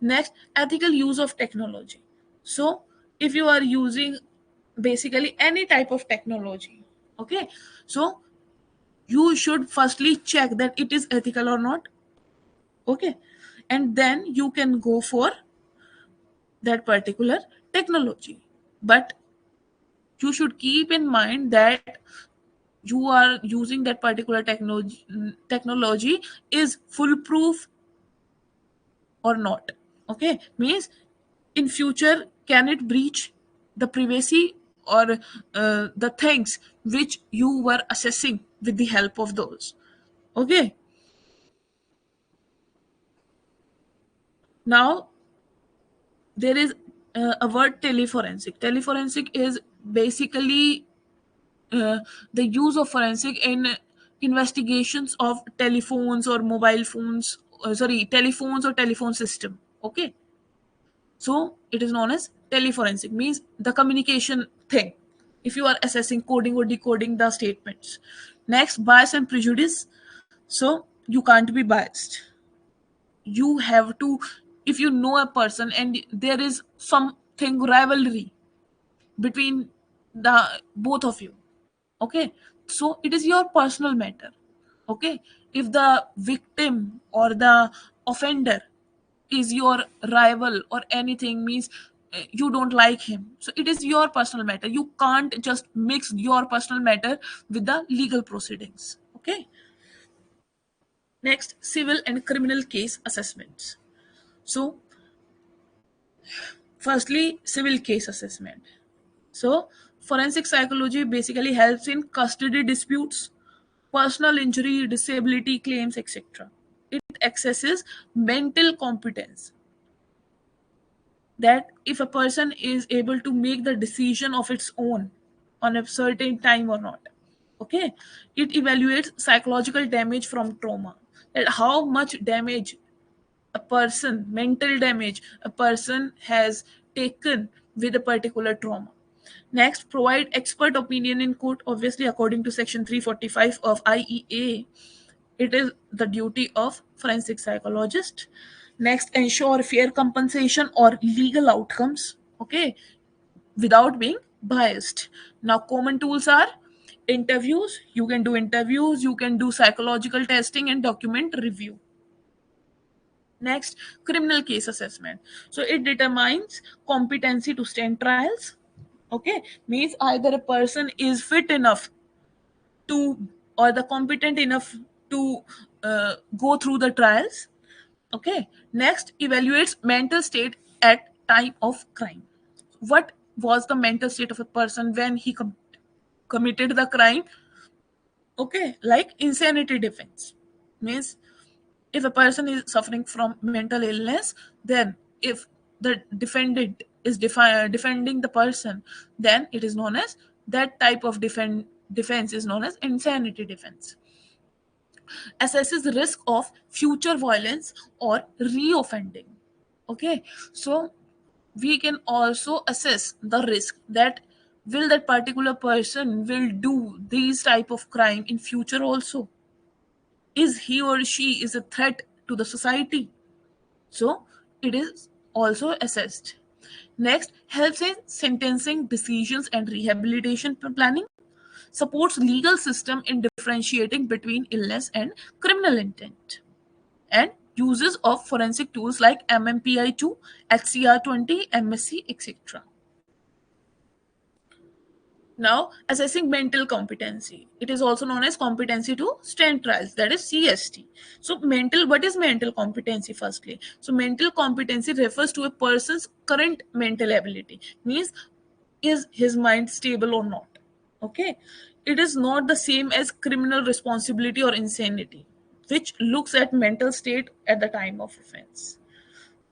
Next, ethical use of technology. So if you are using basically any type of technology, okay, so you should firstly check that it is ethical or not. Okay. And then you can go for that particular technology. But you should keep in mind that you are using that particular technology is foolproof or not. Okay, means in future can it breach the privacy or the things which you were assessing with the help of those. Okay, now there is a word teleforensic. Teleforensic is basically uh, the use of forensic in investigations of telephones or mobile phones, sorry, telephones or telephone system. Okay, so it is known as teleforensic, means the communication thing, if you are assessing coding or decoding the statements. Next, bias and prejudice. So you can't be biased. You have to, if you know a person and there is something rivalry between the both of you, okay, so it is your personal matter. Okay, if the victim or the offender is your rival or anything, means you don't like him, so it is your personal matter. You can't just mix your personal matter with the legal proceedings. Okay. Next, civil and criminal case assessments. So firstly, civil case assessment. So forensic psychology basically helps in custody disputes, personal injury, disability claims, etc. It assesses mental competence, that if a person is able to make the decision of its own on a certain time or not. Okay. It evaluates psychological damage from trauma, that how much damage a person, mental damage a person has taken with a particular trauma. Next, provide expert opinion in court, obviously according to section 345 of IEA. It is the duty of forensic psychologist. Next, ensure fair compensation or legal outcomes, okay, without being biased. Now, common tools are interviews. You can do interviews, you can do psychological testing and document review. Next, criminal case assessment. So it determines competency to stand trials. Okay, means either a person is fit enough to, or the competent enough to go through the trials. Okay. Next, evaluates mental state at time of crime. What was the mental state of a person when he committed the crime? Okay, like insanity defense, means if a person is suffering from mental illness, then if the defendant is defending the person, then it is known as, that type of defense is known as insanity defense. Assesses the risk of future violence or reoffending. Okay, so we can also assess the risk, that will that particular person will do these type of crime in future also. Is he or she is a threat to the society? So it is also assessed. Next, helps in sentencing decisions and rehabilitation planning, supports legal system in differentiating between illness and criminal intent, and uses of forensic tools like MMPI2, HCR20, MSC, etc. Now, assessing mental competency. It is also known as competency to stand trials, that is CST. So, what is mental competency firstly? So, mental competency refers to a person's current mental ability, means is his mind stable or not? Okay. It is not the same as criminal responsibility or insanity. which looks at mental state at the time of offense.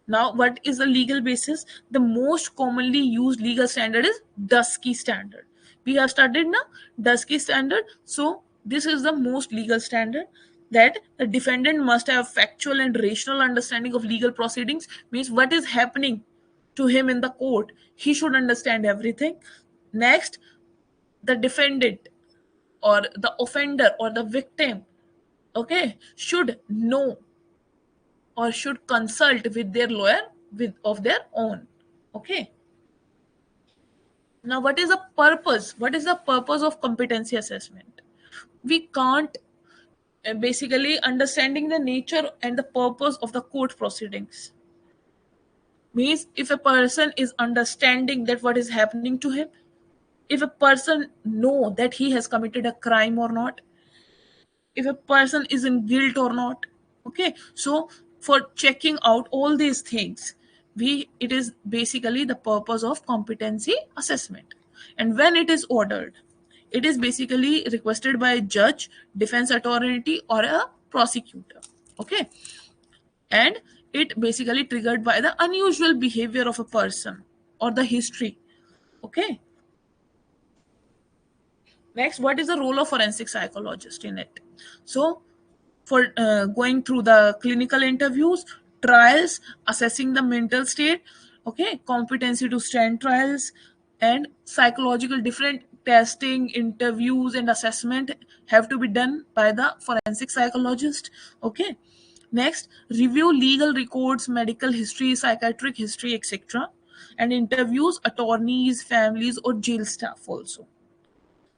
Now, what is the legal basis? The most commonly used legal standard is Dusky standard. We have studied now Dusky standard. So this is the most legal standard, that the defendant must have factual and rational understanding of legal proceedings. Means what is happening to him in the court. He should understand everything. Next, the defendant or the offender or the victim, okay, should know or should consult with their lawyer with of their own. Okay, now what is the purpose of competency assessment? We can't basically understanding the nature and the purpose of the court proceedings. Means if a person is understanding that what is happening to him, if a person know that he has committed a crime or not, if a person is in guilt or not. Okay, so for checking out all these things, we it is basically the purpose of competency assessment. And when it is ordered, it is basically requested by a judge, defense attorney, or a prosecutor. Okay, and it basically triggered by the unusual behavior of a person or the history. Okay, next, what is the role of forensic psychologist in it? So for going through the clinical interviews, trials, assessing the mental state, okay, competency to stand trials, and psychological different testing, interviews, and assessment have to be done by the forensic psychologist. Okay, next, review legal records, medical history, psychiatric history, etc., and interviews attorneys, families, or jail staff also.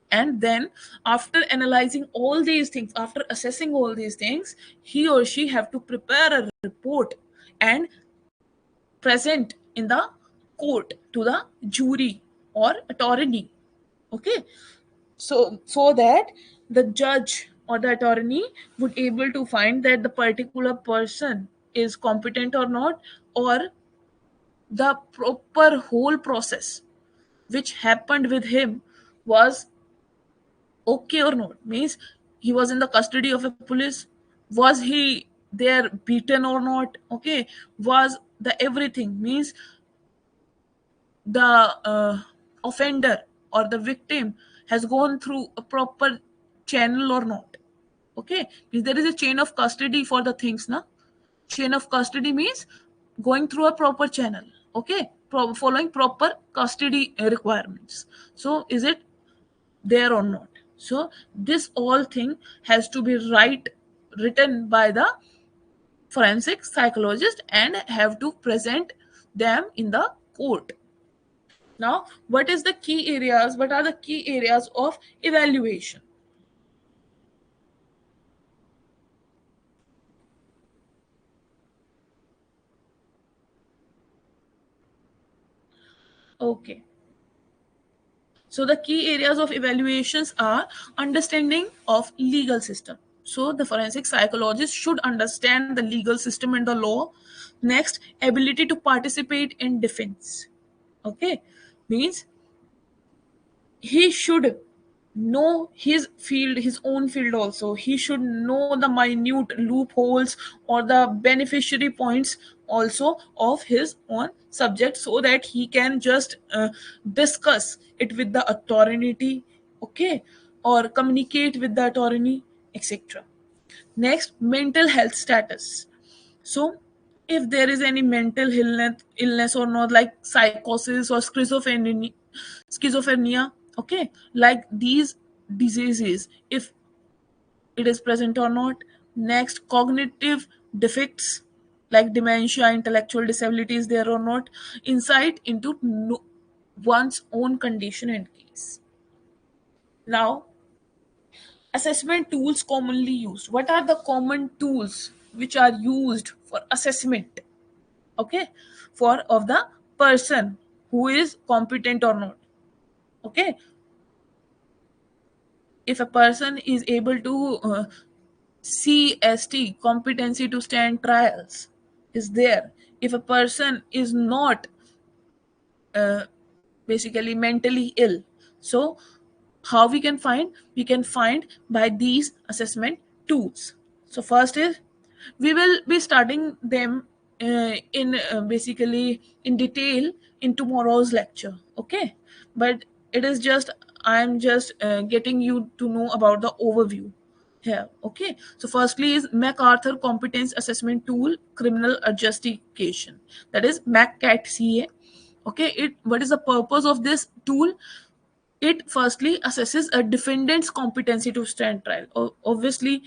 And then after analyzing all these things, after assessing all these things, he or she have to prepare a report and present in the court to the jury or attorney. Okay, so that the judge or the attorney would able to find that the particular person is competent or not, or the proper whole process which happened with him was okay or not. Means he was in the custody of a police, was he there beaten or not? Okay, was the everything, means the offender or the victim has gone through a proper channel or not? Okay, means there is a chain of custody for the things now. Chain of custody means going through a proper channel. Okay, following proper custody requirements. So is it there or not? So this all thing has to be written by the forensic psychologist and have to present them in the court. Now, what are the key areas of evaluation? Okay, so the key areas of evaluations are understanding of legal system. So the forensic psychologist should understand the legal system and the law. Next, ability to participate in defense. Okay, means he should know his field, his own field also. He should know the minute loopholes or the beneficiary points also of his own subject, so that he can just discuss it with the authority. Okay, or communicate with the attorney, etc. Next, mental health status. So if there is any mental illness or not, like psychosis or schizophrenia, okay, like these diseases, if it is present or not. Next, cognitive defects like dementia, intellectual disability is there or not. Insight into one's own condition and case. Now, assessment tools commonly used. What are the common tools which are used for assessment? Okay, for of the person who is competent or not. Okay, if a person is able to CST, competency to stand trials, is there. If a person is not uh, basically mentally ill, so how we can find? We can find by these assessment tools. So first is, we will be starting them in basically in detail in tomorrow's lecture, okay? But it is just, I am just getting you to know about the overview here, okay? So firstly is MacArthur Competence Assessment Tool Criminal Adjudication, that is MacCAT-CA. Okay, it, what is the purpose of this tool? It firstly assesses a defendant's competency to stand trial. Obviously,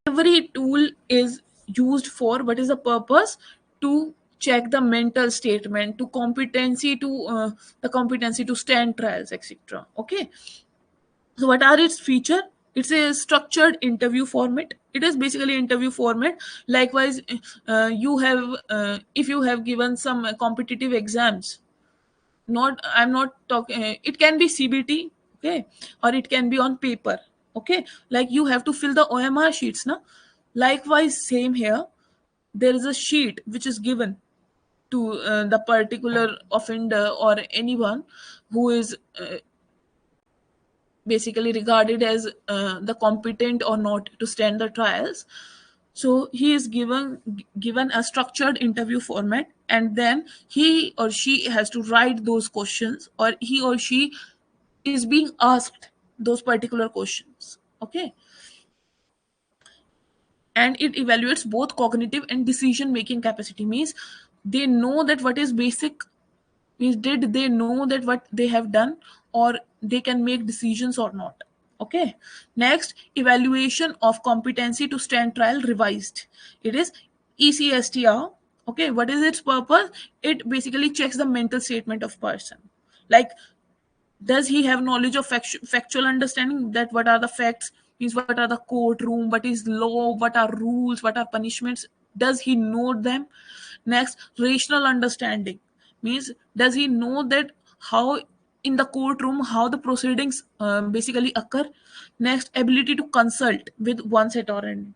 every tool is used for what is the purpose? To check the mental statement, to competency to the competency to stand trials, etc. Okay, so what are its feature? It's a structured interview format. It is basically interview format. Likewise, you have if you have given some competitive exams, not, I'm not talking, it can be CBT, okay, or it can be on paper, okay, like you have to fill the OMR sheets now. Likewise, same here, there is a sheet which is given to the particular offender or anyone who is basically regarded as the competent or not to stand the trials. So he is given a structured interview format, and then he or she has to write those questions, or he or she is being asked those particular questions, okay? And it evaluates both cognitive and decision making capacity. Means they know that what is basic, means did they know that what they have done, or they can make decisions or not, okay? Next, evaluation of competency to stand trial revised. It is ECSTR. Okay, what is its purpose? It basically checks the mental statement of person, like does he have knowledge of factual understanding, that what are the facts, means what are the courtroom, what is law, what are rules, what are punishments, does he know them? Next, rational understanding, means does he know that how in the courtroom how the proceedings basically occur? Next, ability to consult with one's authority,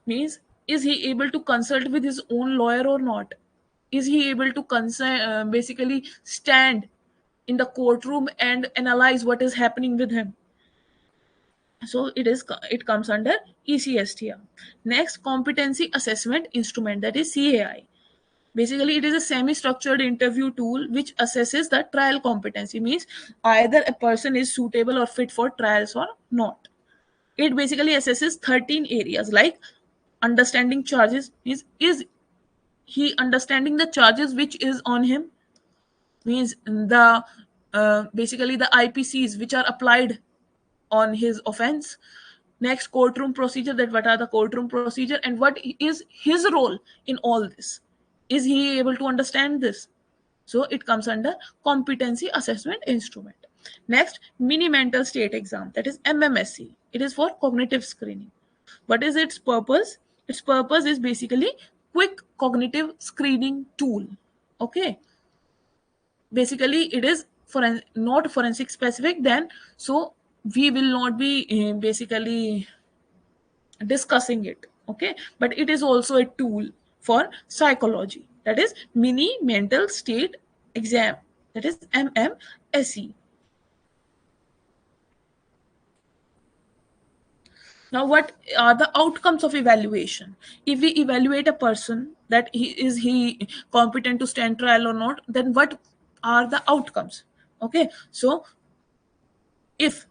means is he able to consult with his own lawyer or not? Is he able to basically stand in the courtroom and analyze what is happening with him? So it comes under ECSTR. Next, competency assessment instrument, that is CAI. Basically, it is a semi-structured interview tool which assesses the trial competency, means either a person is suitable or fit for trials or not. It basically assesses 13 areas, like understanding charges, is he understanding the charges which is on him, means the basically the IPCs which are applied on his offense. Next, courtroom procedure, that what are the courtroom procedure and what is his role in all this, is he able to understand this? So it comes under competency assessment instrument. Next, mini mental state exam, that is MMSC. It is for cognitive screening. What is its purpose? Its purpose is basically quick cognitive screening tool, okay? Basically it is for not forensic specific, then so we will not be basically discussing it, okay? But it is also a tool for psychology, that is mini mental state exam, that is MMSE. Now, what are the outcomes of evaluation? If we evaluate a person that he competent to stand trial or not, then what are the outcomes? Okay, so if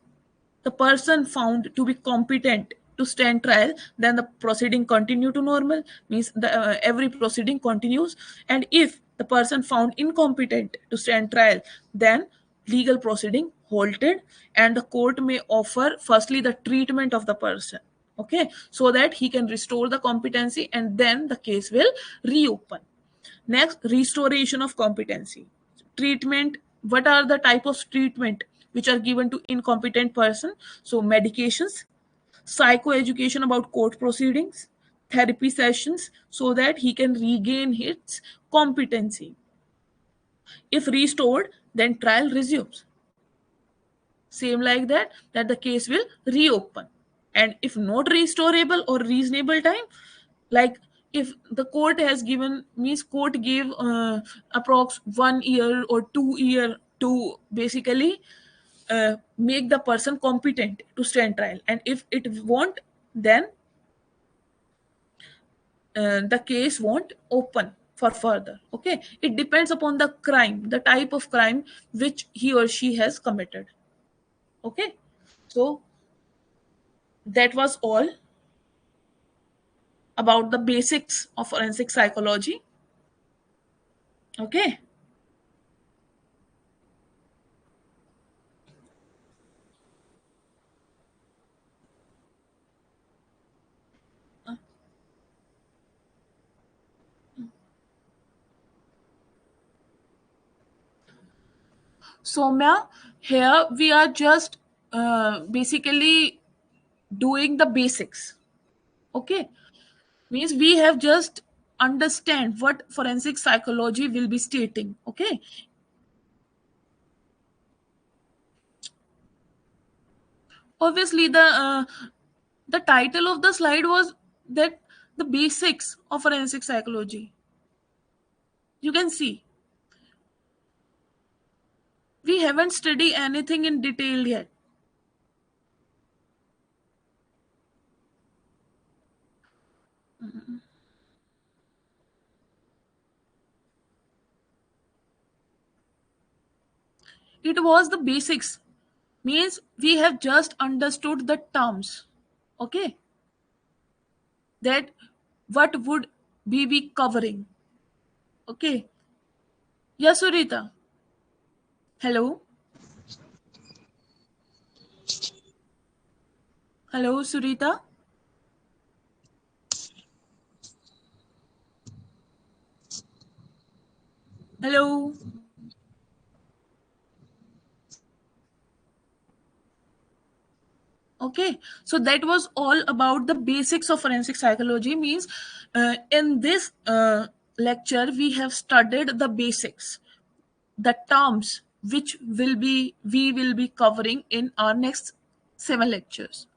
the person found to be competent to stand trial, then the proceeding continue to normal, means the every proceeding continues. And if the person found incompetent to stand trial, then legal proceeding halted, and the court may offer firstly the treatment of the person, okay, so that he can restore the competency, and then the case will reopen. Next, restoration of competency. Treatment. What are the type of treatment which are given to incompetent person? So medications, psychoeducation about court proceedings, therapy sessions, so that he can regain his competency. If restored, then trial resumes. Same like that, that the case will reopen. And if not restorable or reasonable time, like if the court has given, means court gave approx 1 year or 2 year to basically make the person competent to stand trial, and if it won't, then the case won't open for further. Okay, it depends upon the crime, the type of crime which he or she has committed. Okay, so that was all about the basics of forensic psychology. Okay. Soumya, here we are just basically doing the basics. Okay, means we have just understand what forensic psychology will be stating. Okay, obviously the title of the slide was that the basics of forensic psychology. You can see we haven't studied anything in detail yet. It was the basics, means we have just understood the terms. Okay, that what would we be covering. Okay, yes, Surita. Hello, hello, Surita. Hello. Okay, so that was all about the basics of forensic psychology. Means in this lecture we have studied the basics, the terms which we will be covering in our next 7 lectures.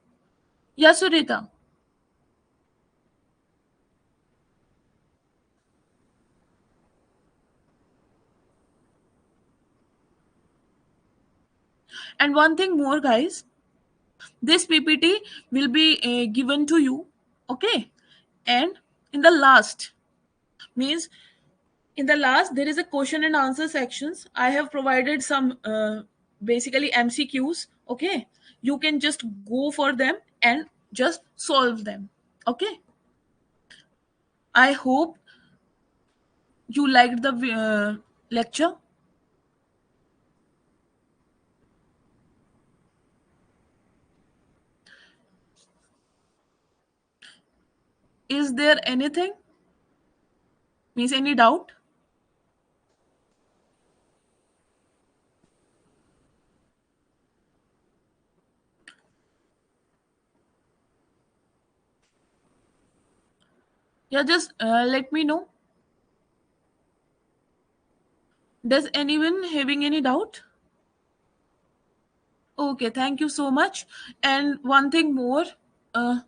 Yes, Surita. And one thing more, guys, this PPT will be given to you. Okay, and in the last, means in the last there is a question and answer sections. I have provided some basically MCQs. Okay, you can just go for them and just solve them. Okay, I hope you liked the lecture. Is there anything, means any doubt? Yeah, just let me know. Does anyone having any doubt? Okay, thank you so much. And one thing more, uh,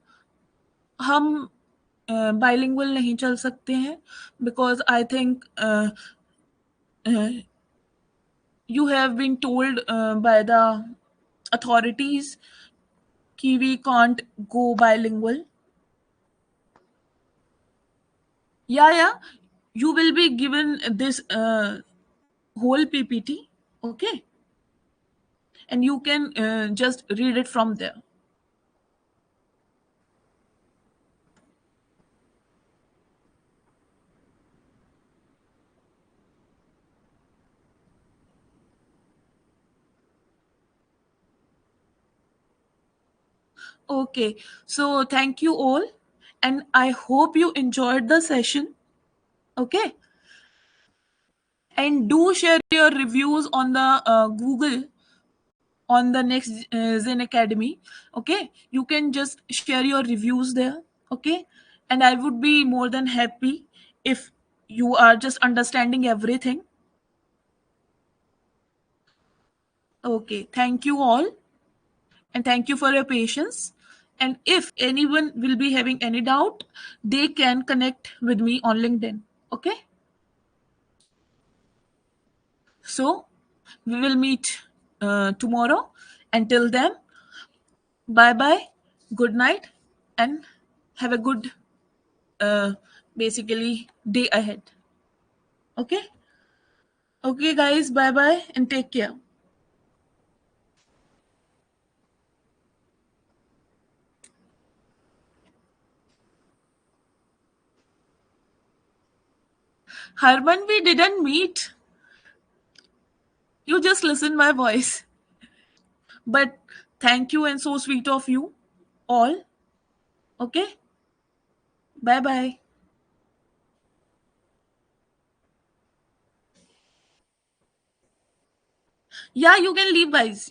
हम bilingual नहीं चल सकते हैं, because I think you have been told by the authorities कि we can't go bilingual. Yeah, you will be given this whole PPT. Okay, and you can just read it from there. Okay, so thank you all, and I hope you enjoyed the session. Okay, and do share your reviews on the Google on the next Zen Academy. Okay, you can just share your reviews there. Okay, and I would be more than happy if you are just understanding everything. Okay, thank you all, and thank you for your patience. And if anyone will be having any doubt, they can connect with me on LinkedIn. Okay, so we will meet tomorrow. Until then, bye bye, good night, and have a good uh, basically day ahead. Okay. Okay, guys, bye bye and take care. Harman, we didn't meet. You just listen my voice. But thank you and so sweet of you all. Okay. Bye bye. Yeah, you can leave, guys.